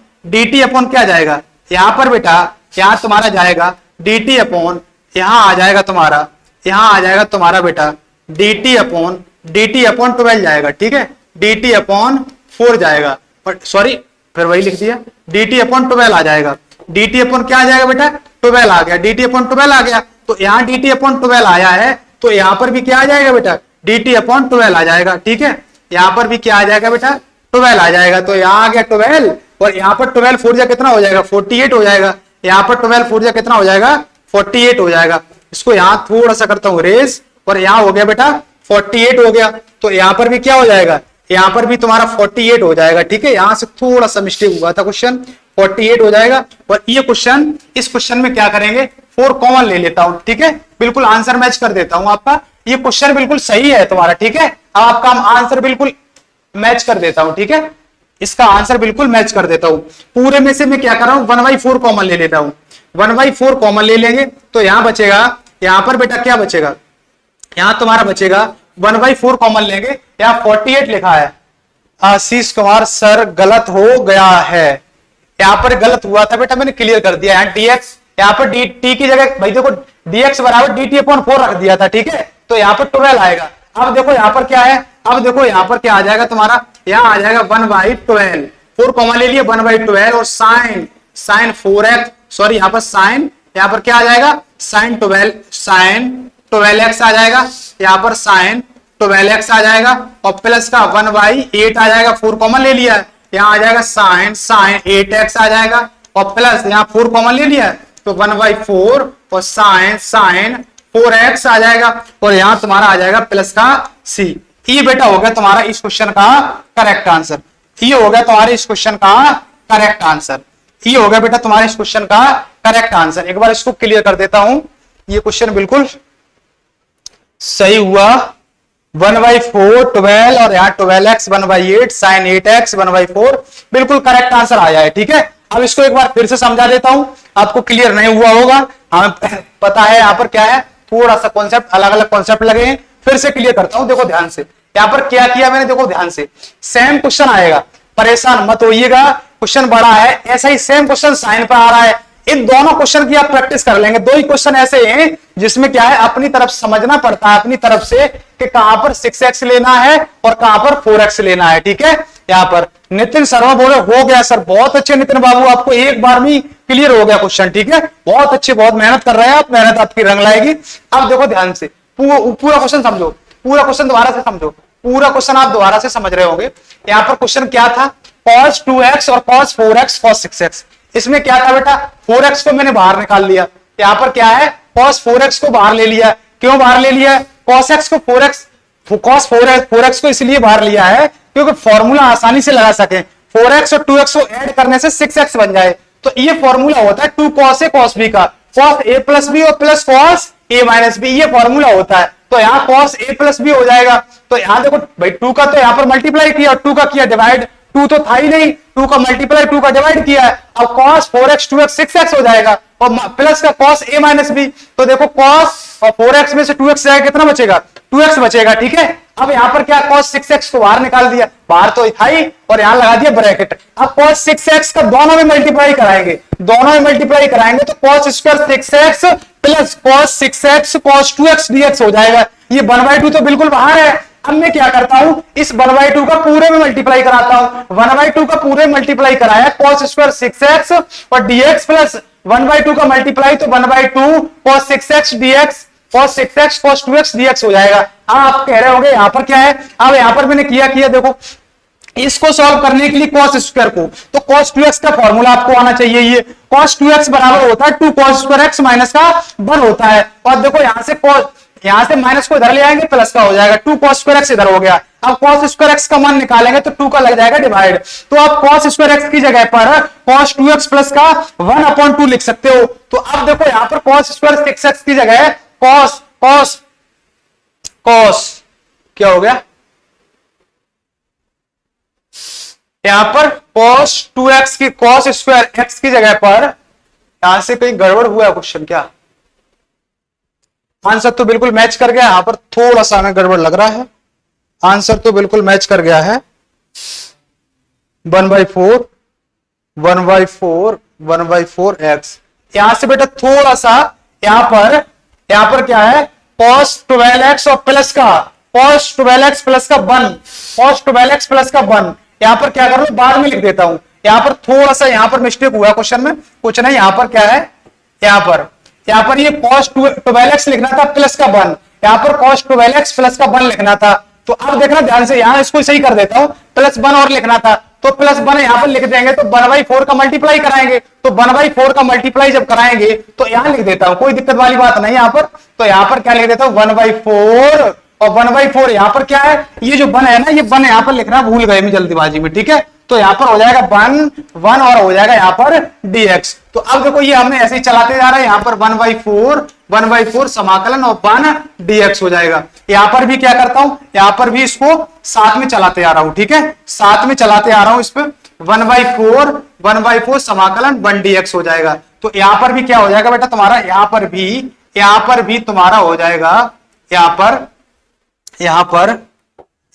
क्या जाएगा, यहां पर बेटा यहां तुम्हारा जाएगा dt अपॉन, यहां आ जाएगा तुम्हारा, यहां आ जाएगा तुम्हारा बेटा dt अपॉन 12 जाएगा। ठीक है, dt अपॉन 4 जाएगा, सॉरी फिर वही लिख दिया, dt अपॉन 12 आ जाएगा, dt अपॉन क्या आ जाएगा बेटा 12 आ गया, dt अपॉन 12 आ गया, तो यहाँ dt अपॉन 12 आया है तो यहाँ पर भी क्या आ जाएगा बेटा dt अपॉन 12 आ जाएगा। ठीक है, यहाँ पर भी क्या आ जाएगा बेटा 12 आ जाएगा, तो यहाँ आ गया 12, और यहाँ पर 12 4 जा कितना हो जाएगा 48 हो जाएगा, यहाँ पर 12 4 जा कितना हो जाएगा 48 हो जाएगा। इसको यहाँ थोड़ा सा करता हूँ रेस, और यहाँ हो गया बेटा 48 हो गया, तो यहाँ पर भी क्या हो जाएगा, यहाँ पर भी तुम्हारा 48 हो जाएगा। ठीक है, यहाँ से थोड़ा सा मिस्टेक हुआ था, क्वेश्चन 48 हो जाएगा, और ये क्वेश्चन इस क्वेश्चन में क्या करेंगे 4 कॉमन ले लेता हूं। ठीक है, बिल्कुल आंसर मैच कर देता हूं आपका, ये क्वेश्चन बिल्कुल सही है तुम्हारा। ठीक है, आपका आंसर बिल्कुल मैच कर देता हूं। ठीक है, इसका आंसर बिल्कुल मैच कर देता हूं। पूरे में से मैं क्या कर रहा हूं 1/4 कॉमन ले लेता हूं, 1/4 कॉमन ले लेंगे तो यहां बचेगा, यहां पर बेटा क्या बचेगा, यहां तुम्हारा बचेगा 1/4 कॉमन लेंगे, यहां 48 लिखा है, आशीष कुमार सर गलत हो गया है। यहाँ पर गलत हुआ था बेटा, मैंने क्लियर कर दिया है। dx यहाँ पर dt की जगह भाई देखो dx बराबर dt/4 रख दिया था, ठीक है, तो यहाँ पर 12 आएगा। अब देखो यहाँ पर क्या है, अब देखो यहाँ पर क्या आ जाएगा तुम्हारा, यहाँ आ जाएगा 1/12, 4 कॉमा ले लिया 1/12 और साइन 4x, सॉरी यहाँ पर साइन, यहाँ पर क्या आ जाएगा साइन 12x आ जाएगा, यहाँ पर साइन 12x आ जाएगा और प्लस का 1/8 आ जाएगा, 4 कॉमन ले लिया है, यहाँ आ जाएगा साइन 8x आ जाएगा और प्लस यहाँ 4 कॉमन ले लिया है तो 1/4 और साइन 4x आ जाएगा और यहाँ तुम्हारा आ जाएगा प्लस का c। ये बेटा हो गया तुम्हारा इस क्वेश्चन का करेक्ट आंसर। ये हो गया तुम्हारे इस क्वेश्चन का करेक्ट आंसर। ये हो गया बेटा तुम्हारे इस क्वेश्चन का करेक्ट आंसर। एक बार इसको क्लियर कर देता हूं, ये क्वेश्चन बिल्कुल सही हुआ। 1/4 12 और यहाँ 12x 1/8 साइन 8x 1/4 बिल्कुल करेक्ट आंसर आया है, ठीक है। अब इसको एक बार फिर से समझा देता हूं, आपको क्लियर नहीं हुआ होगा, हमें पता है यहाँ पर क्या है, थोड़ा सा कॉन्सेप्ट अलग अलग कॉन्सेप्ट लगे हैं, फिर से क्लियर करता हूं। देखो ध्यान से यहाँ पर क्या किया मैंने, देखो ध्यान से, सेम क्वेश्चन आएगा, परेशान मत होइएगा, क्वेश्चन बड़ा है, ऐसा ही सेम क्वेश्चन साइन पर आ रहा है। इन दोनों क्वेश्चन की आप प्रैक्टिस कर लेंगे। दो ही क्वेश्चन ऐसे हैं जिसमें क्या है अपनी तरफ समझना पड़ता है, अपनी तरफ से कि कहां पर 6x लेना है और कहां पर 4x लेना है, ठीक है। यहाँ पर नितिन शर्मा बोले हो गया सर, बहुत अच्छे नितिन बाबू, आपको एक बार में क्लियर हो गया क्वेश्चन, ठीक है, बहुत अच्छे, बहुत मेहनत कर रहे हैं आप, मेहनत आपकी रंग लाएगी। अब देखो ध्यान से पूरा क्वेश्चन समझो, पूरा क्वेश्चन दोबारा से समझो, पूरा क्वेश्चन आप दोबारा से समझ रहे होंगे। यहाँ पर क्वेश्चन क्या था, cos 2x और cos 4x cos 6x, इसमें क्या था बेटा 4x को मैंने बाहर निकाल लिया, यहाँ पर क्या है cos 4x को बाहर ले लिया। क्यों बाहर ले लिया, cos x को 4x cos 4x को इसलिए बाहर लिया है क्योंकि फॉर्मूला आसानी से लगा सके, 4x और 2x को ऐड करने से 6x बन जाए, तो ये फॉर्मूला होता है 2 cos a cos b का, cos a प्लस b और plus cos a minus b, ये फॉर्मूला होता है। तो यहाँ cos a प्लस b हो जाएगा, तो यहाँ देखो भाई 2 का तो यहाँ पर मल्टीप्लाई किया और 2 का किया डिवाइड, 2 तो था ही नहीं, 2 का मल्टीप्लाई 2 का डिवाइड किया है, अब cos 4x 2x 6x हो जाएगा और प्लस का cos a माइनस b, तो देखो cos और 4x में से 2x जाएगा, कितना बचेगा 2x बचेगा, ठीक है। अब यहाँ पर क्या cos 6x को बाहर निकाल दिया, बाहर तो था ही, और यहाँ लगा दिया ब्रैकेट। अब cos 6x का दोनों में मल्टीप्लाई कराएंगे, दोनों में मल्टीप्लाई कराएंगे तो cos square 6x plus cos 6x cos 2x dx हो जाएगा। ये 1/2 तो बिल्कुल बाहर है। अब मैं क्या करता हूं, इस 1/2 का पूरे में मल्टीप्लाई कराता हूं, 1/2 का पूरे मल्टीप्लाई कराया cos स्क्वायर 6x और dx प्लस 1/2 का मल्टीप्लाई तो 1/2 cos 6x dx cos 6x cos 2x dx हो जाएगा। आप कह रहे होंगे यहाँ पर क्या है, अब यहाँ पर मैंने किया देखो, इसको सॉल्व करने के लिए cos स्क्वायर को, तो cos 2x का फॉर्मूला आपको आना चाहिए। ये cos 2x बराबर होता है 2 cos स्क्वायर x माइनस का 1 होता है, और देखो यहाँ से माइनस को इधर ले आएंगे, प्लस का हो जाएगा, 2 cos स्क्वायर x इधर हो गया। अब cos स्क्वायर x का मान निकालेंगे तो 2 का लग जाएगा डिवाइड, तो आप cos स्क्वायर x की जगह पर cos 2x प्लस का 1/2 लिख सकते हो। तो अब देखो यहाँ पर cos स्क्वायर 6x की जगह cos क्या हो गया, यहां पर cos 2x की cos स्क्वायर x की जगह पर, यहां से कहीं गड़बड़ हुआ है क्वेश्चन क्या, आंसर तो बिल्कुल मैच कर गया, यहां पर थोड़ा सा हमें गड़बड़ लग रहा है, आंसर तो बिल्कुल मैच कर गया है। 1/4 यहां से बेटा थोड़ा सा यहां पर क्या है cos 12x और प्लस का cos 12x प्लस का 1 cos 12x प्लस का 1, यहां पर क्या कर लो बाद में लिख देता हूं, यहां पर थोड़ा सा यहां पर मिस्टेक हुआ क्वेश्चन में, कुछ नहीं, यहां पर क्या है, यहां पर ये cos 12x लिखना था प्लस का 1, यहां पर cos 12x प्लस का 1 लिखना था। तो अब देखना ध्यान से, यहां इसको सही कर देता हूं, प्लस 1 और लिखना था, तो प्लस 1 यहां पर लिख देंगे, तो 1/4 का मल्टीप्लाई कराएंगे, तो 1/4 का मल्टीप्लाई जब कराएंगे तो यहां लिख देता हूं, कोई दिक्कत वाली बात नहीं यहां पर, तो यहां पर क्या लिख देता हूं 1/4 और 1/4 यहां पर क्या है, ये जो 1 है ना, ये 1 यहां पर लिखना भूल गए मैं जल्दीबाजी में, ठीक है, तो यहां पर हो जाएगा 1 और हो जाएगा यहां पर dx। तो अब देखो ये हमने ऐसे ही चलाते जा रहे हैं, यहां पर 1/4 समाकलन और 1 dx हो जाएगा। यहां पर भी क्या करता हूं, यहां पर भी इसको साथ में चलाते आ रहा हूं, ठीक है, साथ में चलाते आ रहा हूं, इस पे 1/4 समाकलन 1 dx हो जाएगा। तो यहां पर भी क्या हो जाएगा बेटा तुम्हारा, यहां पर भी तुम्हारा हो जाएगा, यहां पर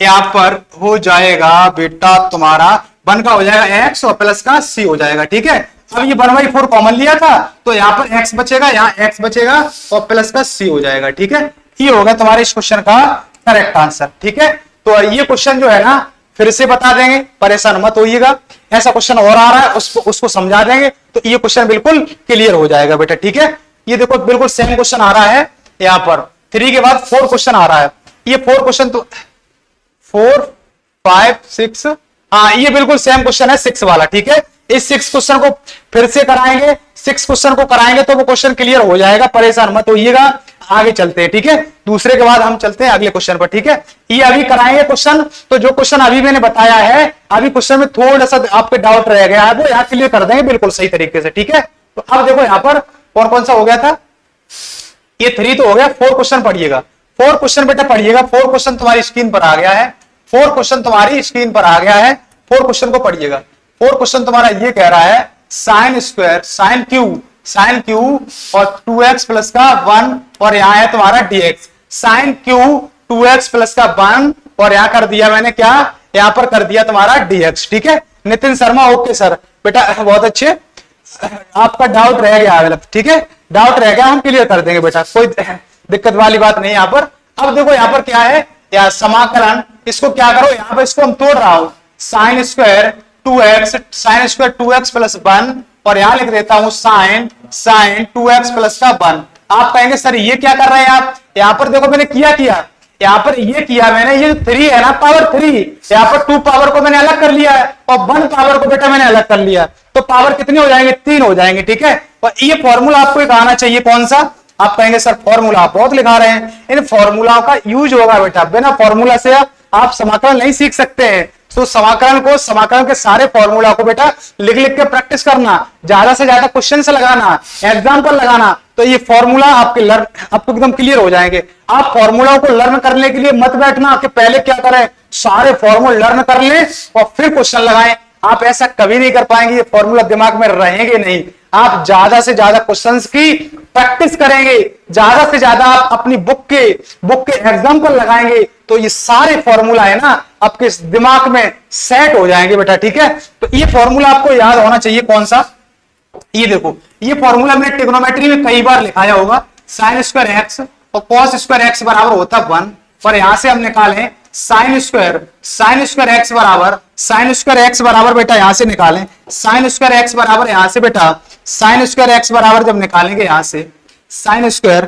यहाँ पर हो जाएगा बेटा तुम्हारा 1 का हो जाएगा x और प्लस का c हो जाएगा। ठीक है, अब ये 1/4 कॉमन लिया था तो यहाँ पर x बचेगा, यहाँ x बचेगा और प्लस का c हो जाएगा। ठीक है, ये होगा तुम्हारे इस क्वेश्चन का करेक्ट आंसर। ठीक है, तो ये क्वेश्चन जो है ना फिर से बता देंगे, परेशान मत होइएगा। ऐसा क्वेश्चन और आ रहा है उसको समझा देंगे तो ये क्वेश्चन बिल्कुल क्लियर हो जाएगा बेटा। ठीक है, ये देखो बिल्कुल सेम क्वेश्चन आ रहा है, यहाँ पर 3 के बाद 4 क्वेश्चन आ रहा है। ये 4 क्वेश्चन तो 4 5 6, हाँ ये बिल्कुल सेम क्वेश्चन है 6 वाला। ठीक है, इस 6 क्वेश्चन को फिर से कराएंगे, 6 क्वेश्चन को कराएंगे तो वो क्वेश्चन क्लियर हो जाएगा, परेशान मत होइएगा। आगे चलते हैं। ठीक है, दूसरे के बाद हम चलते हैं अगले क्वेश्चन पर। ठीक है, ये अभी कराएंगे क्वेश्चन, तो जो क्वेश्चन अभी मैंने बताया है, अभी क्वेश्चन में थोड़ा सा आपके डाउट रह गया है वो यहाँ क्लियर कर देंगे बिल्कुल सही तरीके से। ठीक है, तो अब देखो यहाँ पर कौन कौन सा हो गया था, ये 3 तो हो गया, 4 क्वेश्चन पढ़िएगा। 4 क्वेश्चन बेटा पढ़िएगा, 4 क्वेश्चन तुम्हारी स्क्रीन पर आ गया है, 4 क्वेश्चन तुम्हारी स्क्रीन पर आ गया है। 4 क्वेश्चन को पढ़िएगा। 4 क्वेश्चन तुम्हारा ये कह रहा है साइन स्क्वायर साइन क्यू और 2x प्लस का 1 और यहाँ है तुम्हारा dx। Sign Q 2x plus का 1 और यहाँ कर दिया मैंने क्या, यहाँ पर कर दिया तुम्हारा dx। ठीक है, नितिन शर्मा ओके सर बेटा बहुत अच्छे, आपका डाउट रह गया। ठीक है, डाउट रह गया हम क्लियर कर देंगे बेटा, कोई दिक्कत वाली बात नहीं यहाँ पर। अब देखो यहाँ पर क्या है, या समाकलन, इसको क्या करो यहाँ पर इसको हम तोड़ रहा हूं, साइन स्क्वायर 2x प्लस 1 और यहां लिख देता हूं साइन 2x प्लस का 1। आप कहेंगे सर ये क्या कर रहे हैं आप, यहाँ पर देखो मैंने किया यहाँ पर ये किया मैंने, ये 3 है ना पावर 3, यहाँ पर 2 पावर को मैंने अलग कर लिया है और 1 पावर को बेटा मैंने अलग कर लिया, तो पावर कितने हो जाएंगे, 3 हो जाएंगे। ठीक है, और ये फॉर्मूला आपको एक आना चाहिए, कौन सा, आप कहेंगे सर फॉर्मूला आप बहुत लिखा रहे हैं, इन फॉर्मूलाओं का यूज होगा बेटा, बिना फॉर्मूला से आप समाकलन नहीं सीख सकते हैं। तो समाकलन के सारे फॉर्मूला को बेटा लिख लिख के प्रैक्टिस करना, ज्यादा से ज्यादा क्वेश्चन से लगाना, एग्जाम्पल लगाना, तो ये फॉर्मूला आपको एकदम क्लियर हो जाएंगे। आप फॉर्मूला को लर्न करने के लिए मत बैठना कि पहले क्या करें, सारे फॉर्मूला लर्न कर लें और फिर क्वेश्चन लगाएं, आप ऐसा कभी नहीं कर पाएंगे, ये फॉर्मूला दिमाग में रहेंगे नहीं। आप ज्यादा से ज्यादा क्वेश्चंस की प्रैक्टिस करेंगे, ज्यादा से ज्यादा आप अपनी बुक के एग्जाम्पल लगाएंगे, तो ये सारे फॉर्मूला है ना आपके दिमाग में सेट हो जाएंगे बेटा। ठीक है, तो ये फॉर्मूला आपको याद होना चाहिए, कौन सा, ये देखो ये फॉर्मूला मैंने ट्रिग्नोमेट्री में कई बार लिखाया होगा, साइन स्क्वायर एक्स और कॉस स्क्वायर एक्स बराबर होता है 1, और यहां से हम निकालें साइन स्क्वायर एक्स बराबर बेटा यहां से निकालें, साइन स्क्वायर एक्स बराबर यहां से बेटा, साइन स्क्वायर एक्स बराबर जब निकालेंगे यहां से साइन स्क्वायर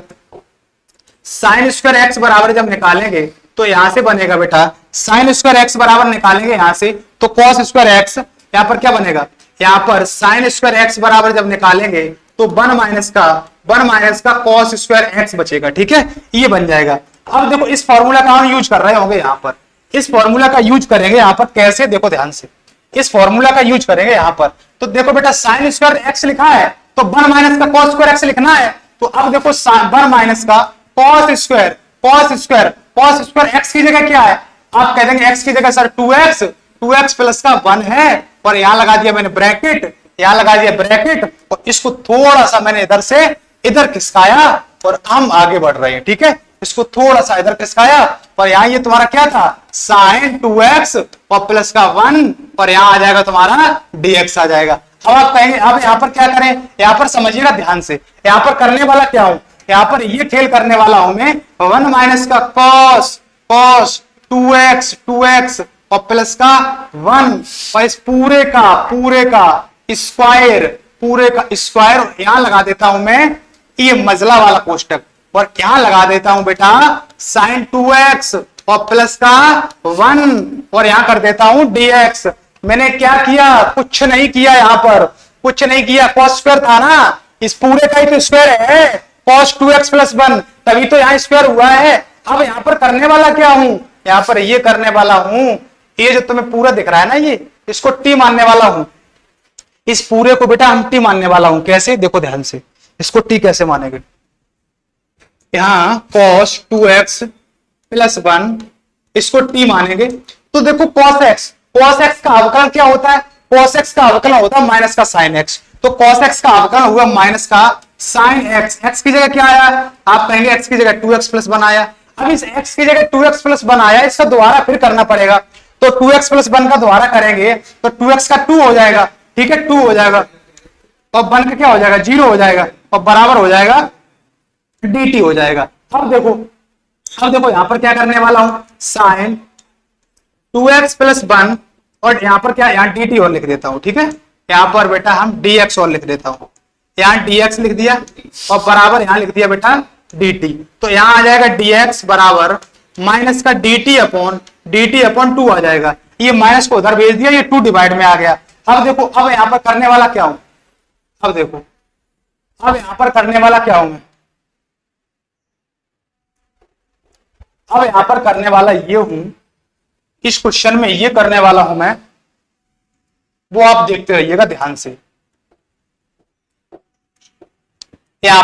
एक्स बराबर जब निकालेंगे तो यहां से बनेगा बेटा, साइन स्क्वायर एक्स बराबर निकालेंगे यहां से तो कॉस स्क्वायर एक्स, यहां पर क्या बनेगा, यहां पर साइन स्क्वायर एक्स बराबर जब निकालेंगे तो 1 माइनस का कॉस स्क्वायर एक्स बचेगा। ठीक है, ये बन जाएगा। अब देखो इस फॉर्मूला का हम यूज कर रहे होंगे, यहां पर इस फॉर्मूला का यूज करेंगे, यहां पर कैसे, देखो ध्यान से, इस फॉर्मूला का यूज करेंगे यहां पर, तो देखो बेटा साइन स्क्वायर एक्स लिखा है तो 1 माइनस का कॉस स्क्वायर एक्स लिखना है, तो अब देखो 1 माइनस का कॉस स्क्वायर एक्स की जगह क्या है, आप कह देंगे एक्स की जगह सर 2x प्लस का 1 है, और यहां लगा दिया मैंने ब्रैकेट, और इसको थोड़ा सा मैंने इधर से इधर खिसकाया और हम आगे बढ़ रहे हैं। ठीक है, इसको थोड़ा सा इधर खिसकाया और यहां ये तुम्हारा क्या था, साइन 2x और प्लस का 1, और यहां आ जाएगा तुम्हारा dx आ जाएगा। अब आप कहेंगे अब यहां पर क्या करें, यहां पर समझिएगा ध्यान से, यहां पर करने वाला क्या हूं, यहां पर ये खेल करने वाला हूं मैं, 1 माइनस का कॉस 2x और प्लस का 1 और इस पूरे का स्क्वायर यहां लगा देता हूं मैं ये मजला वाला कोष्टक, और यहां लगा देता हूं बेटा साइन 2x और प्लस का 1 और यहां कर देता हूं dx। मैंने क्या किया, कुछ नहीं किया, यहां पर कुछ नहीं किया, कॉस स्क्वायर था ना, इस पूरे का ही तो स्क्वायर है, कॉस 2x प्लस 1, तभी तो यहां स्क्वायर हुआ है। अब यहां पर करने वाला क्या हूं, यहां पर ये करने वाला हूं, ये जो तुम्हें पूरा दिख रहा है ना, ये इसको टी मानने वाला हूं, इस पूरे को बेटा हम टी मानने वाला हूं। कैसे, देखो ध्यान से, इसको टी कैसे मानेंगे, यहां cos 2x प्लस 1 इसको टी मानेंगे, तो देखो cos x का अवकलन क्या होता है, cos x का अवकलन होता है माइनस का sin x, तो cos x का अवकलन हुआ माइनस का sin x, x की जगह क्या आया, आप कहेंगे x की जगह 2x प्लस 1 आया। अब इस x की जगह 2x प्लस 1 आया, इसका दोबारा फिर करना पड़ेगा, तो 2x प्लस 1 का दोबारा करेंगे तो 2x का 2 हो जाएगा, ठीक है 2 हो जाएगा, और 1 का क्या हो जाएगा 0 हो जाएगा, और बराबर हो जाएगा dt हो जाएगा। अब देखो यहां पर क्या करने वाला हूं, साइन 2x प्लस 1 और यहां पर क्या, यहां dt और लिख देता हूं, ठीक है यहां पर बेटा हम dx और लिख देता हूं, यहां dx लिख दिया और बराबर यहां लिख दिया बेटा dt, तो यहां आ जाएगा dx बराबर माइनस का dt अपॉन 2 आ जाएगा, ये माइनस को उधर भेज दिया, ये 2 डिवाइड में आ गया। अब देखो अब यहां पर करने वाला क्या हूं, अब देखो अब यहां पर करने वाला क्या हूं मैं, अब यहां पर करने वाला ये हूं, इस क्वेश्चन में ये करने वाला हूं मैं, वो आप देखते रहिएगा ध्यान से। यहां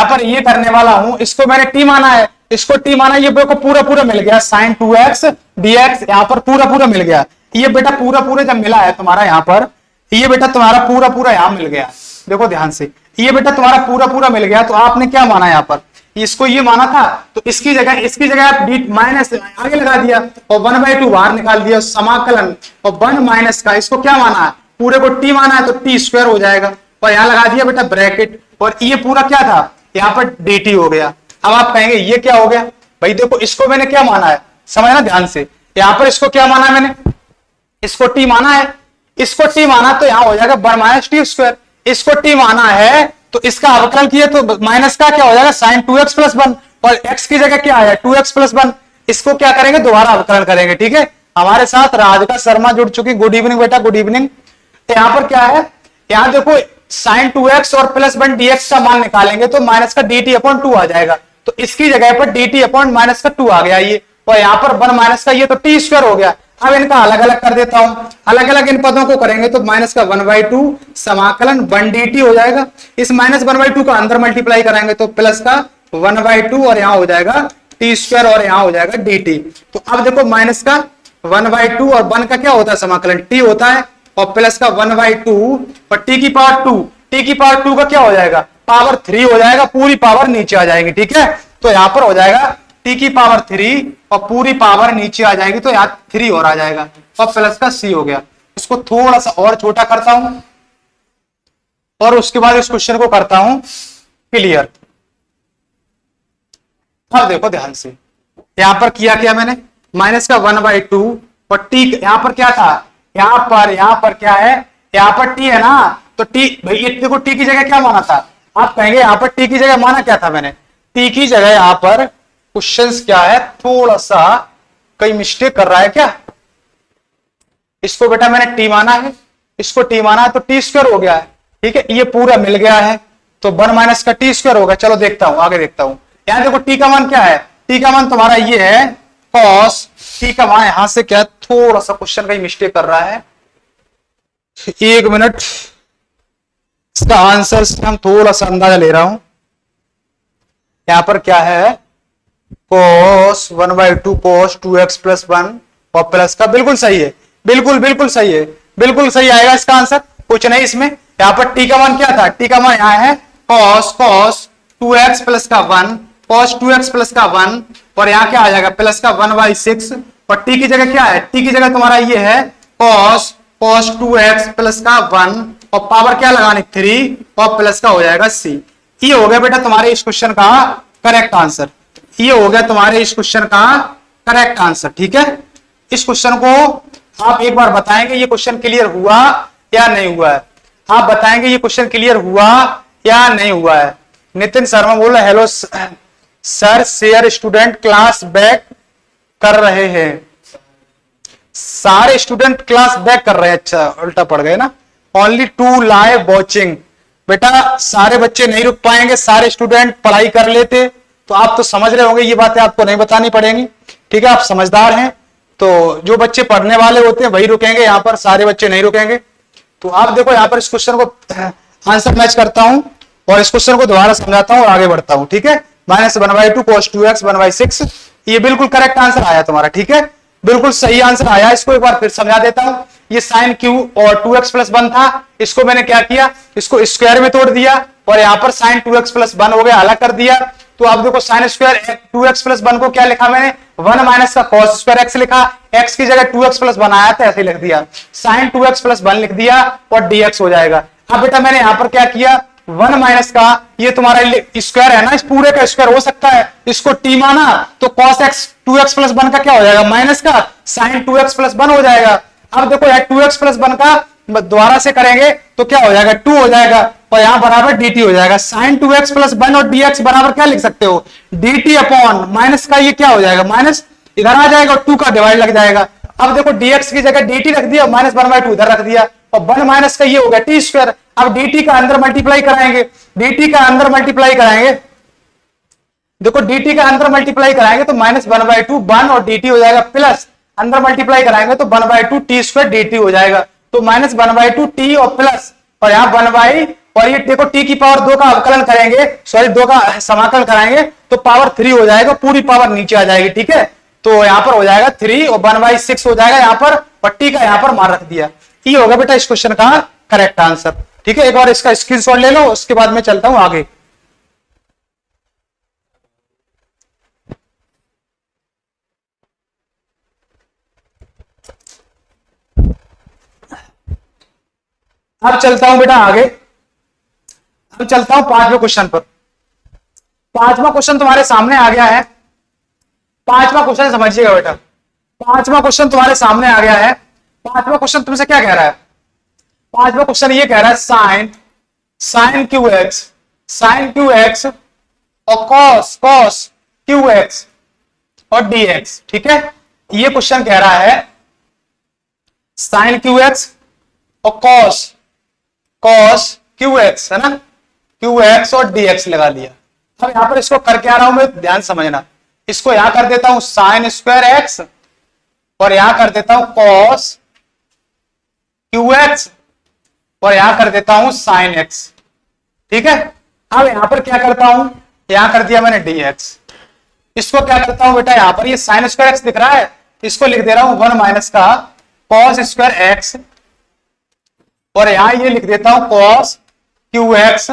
पर ये करने वाला हूं, इसको मैंने t माना है, इसको t माना, ये को पूरा मिल गया sin 2x dx, यहां पर पूरा मिल गया, ये बेटा पूरा जब मिला है तुम्हारा यहाँ पर, ये बेटा तुम्हारा पूरा यहां मिल गया, देखो ध्यान से, ये बेटा तुम्हारा पूरा मिल गया, तो आपने क्या माना यहाँ पर, इसको ये माना था, तो इसकी जगह आप डी माइनस आगे लगा दिया और 1/2 बाहर निकाल दिया, समाकलन और 1 माइनस का, इसको क्या माना है, पूरे को t माना है, तो t स्क्वायर हो जाएगा, और यहां लगा दिया बेटा ब्रैकेट, और ये पूरा क्या था, यहाँ पर dt हो गया। अब आप कहेंगे ये क्या हो गया, भाई देखो इसको मैंने क्या माना है, समझना ध्यान से, यहाँ पर इसको क्या माना है मैंने, इसको t माना है, इसको t माना तो यहाँ हो जाएगा 1 माइनस टी स्क्वायर, इसको t माना है तो इसका अवकलन किया तो माइनस का क्या हो जाएगा sin 2x प्लस 1, और x की जगह क्या आया 2x प्लस 1, इसको क्या करेंगे दोबारा अवकलन करेंगे, ठीक है। हमारे साथ राधिका शर्मा जुड़ चुकी, गुड इवनिंग बेटा, गुड इवनिंग। तो यहाँ पर क्या है, यहाँ देखो sin 2x और प्लस 1 dx का मान निकालेंगे तो माइनस का dt अपॉन 2 आ जाएगा, तो इसकी जगह पर dt अपॉन माइनस का 2 आ गया ये, और यहाँ पर 1 माइनस का ये तो t स्क्वायर हो गया। अब इनका अलग अलग कर देता हूं, अलग अलग इन पदों को करेंगे तो माइनस का 1/2 समाकलन 1 dt हो जाएगा, इस माइनस 1/2 का अंदर मल्टीप्लाई कराएंगे तो प्लस का 1/2 और यहाँ हो जाएगा t स्क्वायर और यहाँ हो जाएगा dt। तो अब देखो माइनस का 1/2 और 1 का क्या होता है समाकलन t होता है, और प्लस का 1/2 और t की पावर 2 का क्या हो जाएगा पावर 3 हो जाएगा, पूरी पावर नीचे आ जाएगी, ठीक है। तो यहाँ पर हो जाएगा t की पावर 3 और पूरी पावर नीचे आ जाएगी, तो यहाँ 3 और आ जाएगा, और प्लस का c हो गया। इसको थोड़ा सा और छोटा करता हूं और उसके बाद इस क्वेश्चन को करता हूं क्लियर। अब देखो ध्यान से, यहां पर किया क्या मैंने, माइनस का 1/2 और t, यहां पर क्या था, यहां पर क्या है, यहां पर t है ना, तो t भाई देखो t की जगह क्या माना था, आप कहेंगे यहां पर t की जगह माना क्या था मैंने, t की जगह यहां पर क्वेश्चंस क्या है, थोड़ा सा कहीं मिस्टेक कर रहा है क्या, इसको बेटा मैंने t माना है, इसको t माना है तो t स्क्वायर हो गया है, ठीक है, ये पूरा मिल गया है तो 1 माइनस का t स्क्वायर होगा। चलो देखता हूं, आगे देखता हूं। यहां देखो t का मान क्या है, t का मान तुम्हारा ये है cos, t का मान यहां से क्या, थोड़ा सा क्वेश्चन कहीं मिस्टेक कर रहा है, 1 मिनट, इसका आंसर से हम थोड़ा सा अंदाजा ले रहा हूं। यहां पर क्या है cos 1/2 cos 2x प्लस 1 और प्लस का, बिल्कुल सही है, बिल्कुल सही है, बिल्कुल सही आएगा इसका आंसर, कुछ नहीं इसमें। यहाँ पर t का मान क्या था, t का मान यहाँ है cos 2x प्लस का 1 cos 2x प्लस का 1, और यहाँ क्या आ जाएगा प्लस का 1/6, और t की जगह क्या है, t की जगह तुम्हारा ये है cos 2x प्लस का 1 और पावर क्या लगानी 3 और प्लस का हो जाएगा c। ये हो गया बेटा तुम्हारे इस क्वेश्चन का करेक्ट आंसर, ये हो गया तुम्हारे इस क्वेश्चन का करेक्ट आंसर, ठीक है। इस क्वेश्चन को आप एक बार बताएंगे ये क्वेश्चन क्लियर हुआ या नहीं हुआ है, आप बताएंगे ये क्वेश्चन क्लियर हुआ या नहीं हुआ है। नितिन शर्मा बोल रहे hello sir, share student class back कर रहे हैं, सारे स्टूडेंट क्लास बैक कर रहे हैं, अच्छा उल्टा पड़ गए ना, ओनली 2 लाइव वॉचिंग, बेटा सारे बच्चे नहीं रुक पाएंगे, सारे स्टूडेंट पढ़ाई कर लेते तो आप तो समझ रहे होंगे, ये बातें आपको नहीं बतानी पड़ेंगी, ठीक है, आप समझदार हैं, तो जो बच्चे पढ़ने वाले होते हैं वही रुकेंगे, यहाँ पर सारे बच्चे नहीं रुकेंगे। तो आप देखो यहाँ पर इस क्वेश्चन को आंसर मैच करता हूं और इस क्वेश्चन को दोबारा समझाता हूं और आगे बढ़ता हूं, ठीक है। माइनस 1/2 cos 2x 1/6, ये बिल्कुल करेक्ट आंसर आया तुम्हारा, ठीक है, बिल्कुल सही आंसर आया। इसको एक बार फिर समझा देता हूं, ये साइन q और 2x प्लस 1 था, इसको मैंने क्या किया, इसको स्क्वायर में तोड़ दिया और यहाँ पर साइन 2x प्लस 1 हो गया, अलग कर दिया, तो अब देखो साइन स्क्वायर 2x प्लस 1 को क्या लिखा मैंने 1 माइनस का कॉस स्क्वायर x लिखा, x की जगह 2x प्लस 1 आया था ऐसे लिख दिया, साइन 2x प्लस 1 लिख दिया और dx हो जाएगा। अब बेटा मैंने यहां पर क्या किया 1 माइनस का ये तुम्हारा स्क्वायर है ना, इस पूरे का स्क्वायर हो सकता है, इसको t माना तो cos x 2x प्लस 1 का क्या हो जाएगा माइनस का साइन 2x प्लस 1 हो जाएगा। अब देखो यार 2x प्लस 1 का दोबारा से करेंगे तो क्या हो जाएगा 2 हो जाएगा और यहां बराबर dt हो जाएगा। साइन 2x प्लस 1 और dx बराबर क्या लिख सकते हो dt अपॉन माइनस का ये क्या हो जाएगा माइनस इधर आ जाएगा और 2 का डिवाइड लग जाएगा। अब देखो dx की जगह dt रख दिया, माइनस 1/2 इधर रख दिया और 1 माइनस का ये हो गया t स्क्वायर। अब dt का अंदर मल्टीप्लाई कराएंगे, dt का अंदर मल्टीप्लाई कराएंगे, देखो dt का अंदर मल्टीप्लाई कराएंगे तो माइनस 1/2 1 और dt हो जाएगा, प्लस अंदर मल्टीप्लाई कराएंगे तो 1/2 t स्क्वायर dt हो जाएगा, तो माइनस 1/2 t और प्लस और यहाँ 1 और ये देखो t की पावर 2 का अवकलन करेंगे, सॉरी 2 का समाकलन कराएंगे तो पावर 3 हो जाएगा, पूरी पावर नीचे आ जाएगी। ठीक है, तो यहाँ पर हो जाएगा 3 और 1/6 हो जाएगा यहाँ पर, पट्टी का यहाँ पर मान रख दिया। ये होगा बेटा इस क्वेश्चन का करेक्ट आंसर। ठीक है, एक बार इसका स्क्रीनशॉट ले लो, उसके बाद मैं चलता हूं आगे। अब चलता हूं बेटा आगे, अब चलता हूं 5वें क्वेश्चन पर। 5वां क्वेश्चन तुम्हारे सामने आ गया है। 5वां क्वेश्चन समझिएगा बेटा, 5वां क्वेश्चन तुम्हारे सामने आ गया है। 5वां क्वेश्चन तुमसे क्या कह रहा है, 5वां क्वेश्चन ये कह रहा है साइन क्यू एक्स और कॉस क्यू एक्स और dx। ठीक है, ये क्वेश्चन कह रहा है साइन क्यू एक्स और कॉस क्यू एक्स है ना, क्यू एक्स और dx लगा लिया। अब यहां पर इसको करके आ रहा हूं मैं, ध्यान समझना, इसको यहां कर देता हूं साइन स्क्वायर एक्स और यहां कर देता हूं कॉस क्यू एक्स और यहां कर देता हूं साइन एक्स। ठीक है, अब यहां पर क्या करता हूं, यहां कर दिया मैंने dx, इसको क्या करता हूं बेटा यहां पर ये साइन स्क्वायर एक्स दिख रहा है, इसको लिख दे रहा हूं 1 माइनस का कॉस स्क्वायर एक्स और यहां ये लिख देता हूं कॉस क्यू एक्स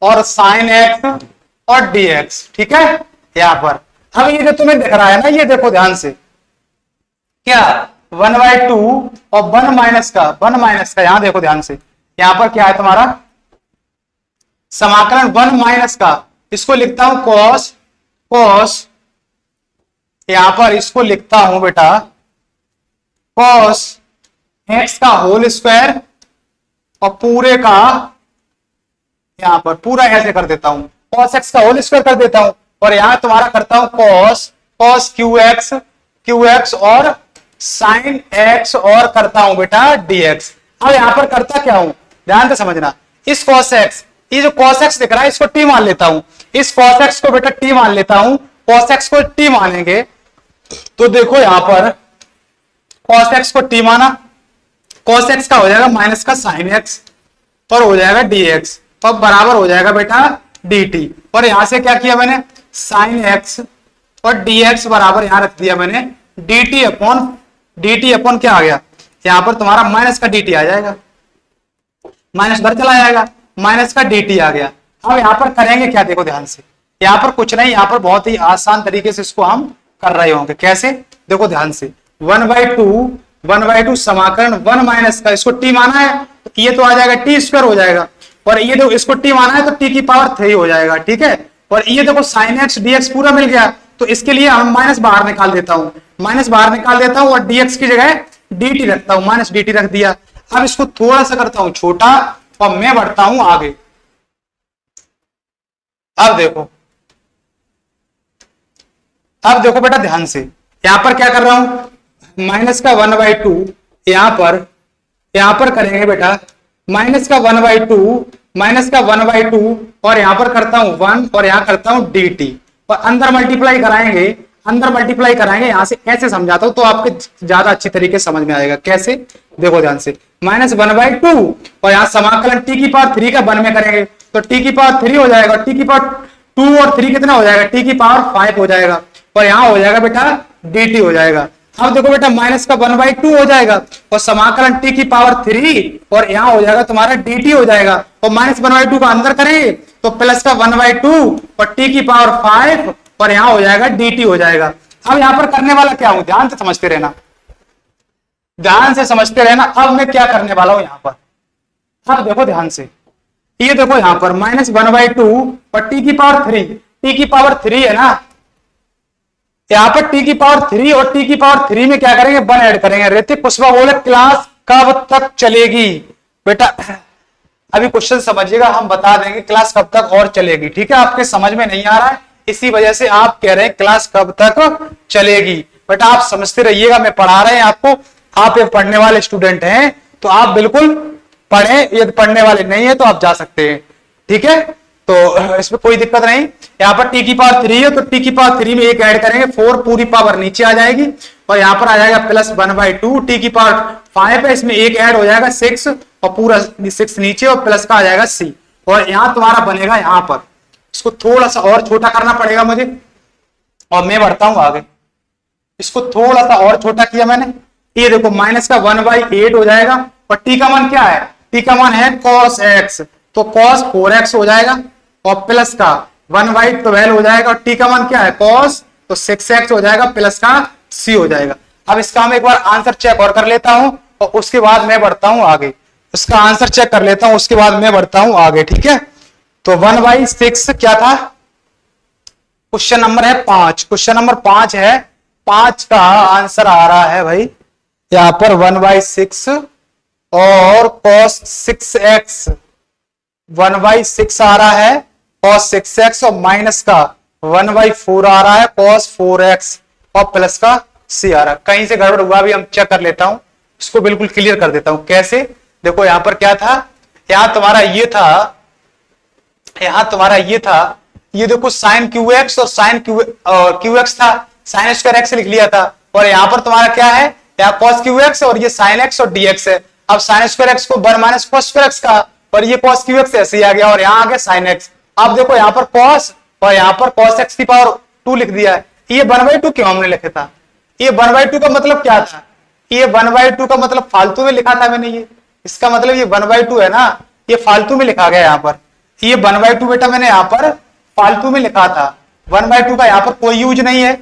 और साइन एक्स और dx। ठीक है, यहां पर अब ये जो तुम्हें दिख रहा है ना, ये देखो ध्यान से, क्या 1/2 और 1 माइनस का यहां देखो ध्यान से, यहां पर क्या है तुम्हारा समाकलन 1 माइनस का, इसको लिखता हूं कॉस यहां पर इसको लिखता हूं बेटा कॉस एक्स का होल स्क्वायर और पूरे का यहां पर पूरा ऐसे कर देता हूं, कॉस एक्स का होल स्क्वायर कर देता हूं और यहां तुम्हारा करता हूं कॉस क्यू एक्स और साइन एक्स और करता हूं बेटा dx। अब यहां पर करता क्या हूं, ध्यान से समझना, इस कॉस एक्स, ये जो कॉस एक्स दिख रहा है इसको t मान लेता हूं, इस कॉस एक्स को बेटा t मान लेता हूं, कॉस एक्स को t मानेंगे तो देखो यहां पर कॉस एक्स को t माना, कॉस एक्स का हो जाएगा माइनस का साइन एक्स और हो जाएगा dx और बराबर हो जाएगा बेटा dt और यहां से क्या किया मैंने साइन एक्स और dx बराबर यहां रख दिया मैंने dt अपॉन क्या आ गया यहां पर तुम्हारा माइनस का dt आ जाएगा, माइनस भर चला जाएगा, माइनस का dt आ गया। अब यहां पर करेंगे क्या, देखो ध्यान से, यहां पर कुछ नहीं, यहां पर बहुत ही आसान तरीके से इसको हम कर रहे होंगे। कैसे, देखो ध्यान से, 1/2 समाकलन 1 माइनस का, इसको t माना है तो ये तो आ जाएगा t स्क्वायर हो जाएगा और ये देखो इसको t माना है तो t की पावर 3 हो जाएगा। ठीक है, और ये देखो साइन एक्स dx पूरा मिल गया तो इसके लिए हम माइनस बाहर निकाल देता हूं, और dx की जगह dt रखता हूं, माइनस dt रख दिया। अब इसको थोड़ा सा करता हूं छोटा और मैं बढ़ता हूं आगे। अब देखो बेटा ध्यान से, यहां पर क्या कर रहा हूं माइनस का 1/2, यहां पर करेंगे बेटा माइनस का 1/2 और यहां पर करता हूं 1 और यहां करता हूं dt और अंदर मल्टीप्लाई कराएंगे यहां से, ऐसे समझाता हूं तो आपके ज्यादा अच्छी तरीके से समझ में आएगा। कैसे, देखो ध्यान से, माइनस 1/2 और यहां समाकलन t की पावर 3 का 1 में करेंगे तो t की पावर 3 हो जाएगा, t की पावर 2 और 3 कितना हो जाएगा, t की पावर 5 हो जाएगा और यहां हो जाएगा बेटा dt हो जाएगा। अब देखो बेटा माइनस का 1/2 हो जाएगा और समाकलन t की पावर 3 और यहां हो जाएगा तुम्हारा dt हो जाएगा और माइनस 1/2 का अंदर करेंगे तो प्लस का 1/2 और टी की पावर 5 और यहां हो जाएगा dt हो जाएगा। अब यहां पर करने वाला क्या हूं, ध्यान से समझते रहना, ध्यान से समझते रहना। अब मैं क्या करने वाला हूं यहां पर, अब देखो ध्यान से, ये देखो यहां पर -1/2 और टी की पावर 3, टी की पावर 3 है ना, यहां पर टी की पावर 3 और टी की पावर 3 में क्या करेंगे, 1 ऐड करेंगे। ऋतिक पुष्पा बोले क्लास कब तक चलेगी, बेटा अभी क्वेश्चन समझिएगा, हम बता देंगे क्लास कब तक और चलेगी, ठीक है। आपके समझ में नहीं आ रहा है इसी वजह से आप कह रहे हैं क्लास कब तक चलेगी। बेटा आप समझते रहिएगा, मैं पढ़ा रहे हैं आपको, आप एक पढ़ने वाले स्टूडेंट हैं तो आप बिल्कुल पढ़े, यदि पढ़ने वाले नहीं है तो आप जा सकते हैं, ठीक है। तो इसमें कोई दिक्कत नहीं। यहाँ पर टी की पावर 3 है तो टी की पावर 3 में एक ऐड करेंगे, 4 पूरी पावर नीचे आ जाएगी और यहाँ पर आ जाएगा प्लस 1/2, टी की पावर 5 है, इसमें एक ऐड हो जाएगा 6 और पूरा 6 नीचे और प्लस का आ जाएगा c, और यहाँ तुम्हारा बनेगा, यहाँ पर इसको थोड़ा सा और छोटा करना पड़ेगा मुझे और मैं बढ़ता हूं आगे। इसको थोड़ा सा और छोटा किया मैंने, ये देखो माइनस का 1/8 हो जाएगा और टी का मान क्या है, टी का मान है cos x, तो cos 4x हो जाएगा और प्लस का 1/12 हो जाएगा और टी का मान क्या है cos, तो 6x हो जाएगा प्लस का c हो जाएगा। अब इसका हम एक बार आंसर चेक और कर लेता हूं और उसके बाद मैं बढ़ता हूं आगे। इसका आंसर चेक कर लेता हूं उसके बाद मैं बढ़ता हूं आगे, ठीक है। तो 1/6 क्या था, क्वेश्चन नंबर है 5, क्वेश्चन नंबर 5 है, 5 का आंसर आ रहा है भाई यहां पर 1/6 और cos 6x, 1/6 आ रहा है cos 6x और माइनस का 1/4 आ रहा है cos 4x और प्लस का c आ रहा है। कहीं से गड़बड़ हुआ भी हम चेक कर लेता हूं, इसको बिल्कुल क्लियर कर देता हूं। कैसे, देखो यहां पर क्या था, यहां तुम्हारा ये था, यहां तुम्हारा ये था, ये देखो sin qx और sin qx था, sin स्क्वायर x लिख लिया था और यहां पर तुम्हारा क्या है, यहाँ cos qx और ये sin x और dx है। अब sin स्क्वायर x को 1 माइनस cos स्क्वायर x का और ये cos qx ऐसे ही आ गया और यहाँ आ गया sin x। अब देखो यहाँ पर cos और यहाँ पर cos x की पावर 2 लिख दिया है। ये 1/2 क्यों हमने लिखा था, ये 1/2 का मतलब क्या था, ये 1/2 का मतलब फालतू में लिखा था मैंने, ये इसका मतलब ये 1/2 है ना, ये फालतू में लिखा गया यहाँ पर, ये 1/2 बेटा मैंने यहाँ पर फालतू में लिखा था। 1/2 का यहाँ पर कोई यूज नहीं है,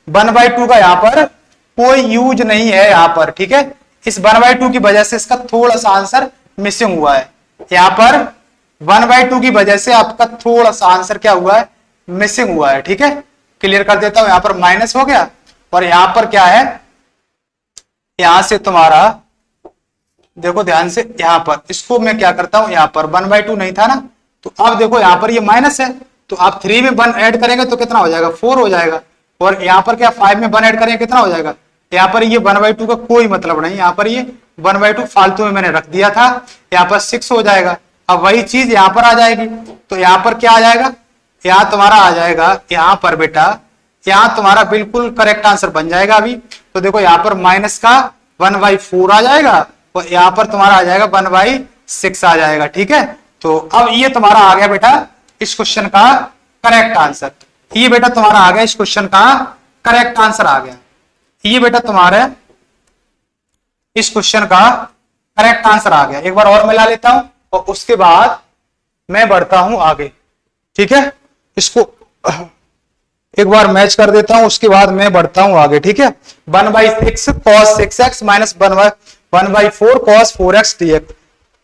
1/2 का यहाँ पर कोई यूज नहीं है यहाँ पर, ठीक है। इस 1/2 की वजह से इसका थोड़ा सा आंसर मिसिंग हुआ है, यहाँ पर 1/2 की वजह से आपका थोड़ा सा आंसर क्या हुआ है, मिसिंग हुआ है, ठीक है। क्लियर कर देता हूं, यहाँ पर माइनस हो गया और यहाँ पर क्या है, यहां से तुम्हारा देखो ध्यान से, यहाँ पर इसको मैं क्या करता हूं, यहाँ पर 1/2 नहीं था ना, तो अब देखो यहाँ पर ये माइनस है तो आप 3 में 1 ऐड करेंगे तो कितना हो जाएगा, 4 हो जाएगा और यहाँ पर क्या 5 में 1 ऐड करेंगे कितना हो जाएगा, यहाँ पर ये 1/2 का कोई मतलब नहीं, यहाँ पर ये 1/2 फालतू में मैंने रख दिया था, यहाँ पर 6 हो जाएगा। अब वही चीज यहाँ पर आ जाएगी तो यहाँ पर क्या आ जाएगा, यहाँ तुम्हारा आ जाएगा, यहाँ पर बेटा यहाँ तुम्हारा बिल्कुल करेक्ट आंसर बन जाएगा अभी। तो देखो यहाँ पर माइनस का 1/4 आ जाएगा और यहाँ पर तुम्हारा आ जाएगा 1/6 आ जाएगा, ठीक है। तो अब ये तुम्हारा आ गया बेटा इस क्वेश्चन का करेक्ट आंसर, ये बेटा तुम्हारा आ गया इस क्वेश्चन का करेक्ट आंसर आ गया, ये बेटा तुम्हारे इस क्वेश्चन का करेक्ट आंसर आ गया। एक बार और मिला लेता हूं और उसके बाद मैं बढ़ता हूं आगे, ठीक है। इसको एक बार मैच कर देता हूं उसके बाद मैं बढ़ता हूं आगे, ठीक है। 1/6 cos 6x minus 1/4 cos 4x dx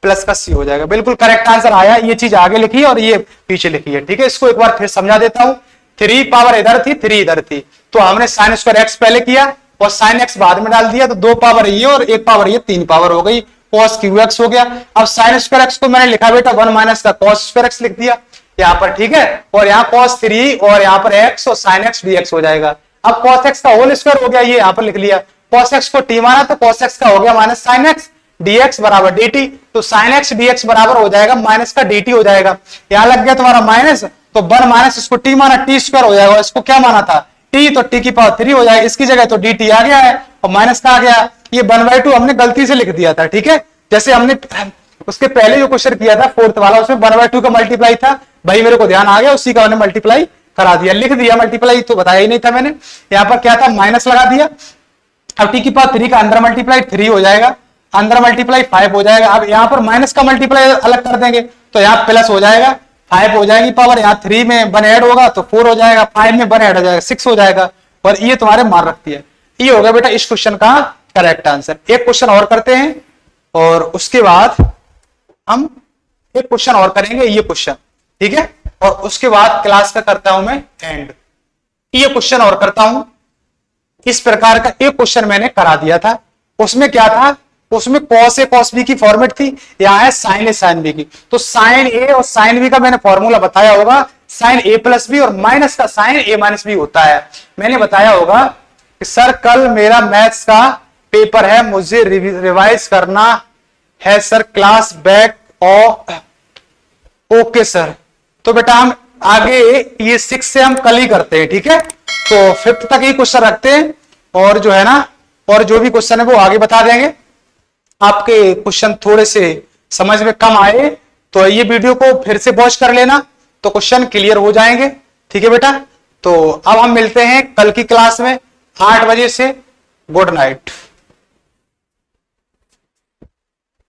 plus का c हो जाएगा, बिल्कुल करेक्ट आंसर आया। ये चीज आगे लिखी है और ये पीछे लिखी है, ठीक है। इसको एक बार फिर समझा देता हूं, 3 पावर इधर थी 3 इधर थी, तो हमने sin स्क्वायर x पहले किया और sin x बाद में डाल दिया, तो 2 पावर ये और 1 पावर ये 3 पावर हो गई, cos qx हो गया। अब sin स्क्वायर x को मैंने लिखा बेटा 1 माइनस का cos स्क्वायर x लिख दिया यहाँ पर, ठीक है। और यहाँ cos 3 और यहाँ पर x और sin x dx हो जाएगा। अब cos x का होल स्क्वायर हो गया, ये यहाँ पर लिख लिया, cos x को t माना तो cos x का हो गया माइनस sin x dx बराबर dt, तो sin x dx बराबर हो जाएगा माइनस का dt हो जाएगा। यहाँ लग गया तुम्हारा माइनस, तो 1 माइनस इसको t माना t स्क्वायर हो जाएगा, इसको क्या माना था t, तो t की पावर 3 हो जाएगा, इसकी जगह तो dt आ गया है और माइनस का आ गया। ये 1/2 हमने गलती से लिख दिया था, ठीक है। जैसे हमने उसके पहले जो क्वेश्चन किया था 4th वाला, उसमें 1/2 का मल्टीप्लाई था, भाई मेरे को ध्यान आ गया, उसी का हमने मल्टीप्लाई करा दिया, लिख दिया मल्टीप्लाई, तो बताया ही नहीं था मैंने। यहाँ पर क्या था, माइनस लगा दिया। अब t की पावर 3 का अंदर मल्टीप्लाई 3 हो जाएगा, अंदर मल्टीप्लाई 5 हो जाएगा। अब यहाँ पर माइनस का मल्टीप्लाई अलग कर देंगे तो यहाँ प्लस हो जाएगा, 5 हो जाएगी पावर, यहाँ 3 में 1 ऐड होगा तो 4 हो जाएगा, 5 में 1 ऐड हो जाएगा 6 हो जाएगा, और ये तुम्हारे मान रखती है। ये होगा बेटा इस क्वेश्चन का करेक्ट आंसर। एक क्वेश्चन और करते हैं और उसके बाद हम एक क्वेश्चन और करेंगे, ये क्वेश्चन, ठीक है, और उसके बाद क्लास का करता हूं मैं एंड। ये क्वेश्चन और करता हूं। इस प्रकार का एक क्वेश्चन मैंने करा दिया था, उसमें क्या था, उसमें cos a cos b की फॉर्मेट थी, यहां है sin a sin b की। तो sin a और sin b का मैंने फॉर्मूला बताया होगा, sin a प्लस बी और माइनस का sin a माइनस बी होता है। मैंने बताया होगा कि सर कल मेरा मैथ्स का पेपर है, मुझे रिवाइज करना है सर, क्लास बैक और ओके सर। तो बेटा हम आगे ये 6 से हम कल ही करते हैं, ठीक है, तो 5th तक ही क्वेश्चन रखते हैं, और जो है ना, और जो भी क्वेश्चन है वो आगे बता देंगे। आपके क्वेश्चन थोड़े से समझ में कम आए तो ये वीडियो को फिर से वॉच कर लेना, तो क्वेश्चन क्लियर हो जाएंगे, ठीक है बेटा। तो अब हम मिलते हैं कल की क्लास में 8 बजे से। Good night.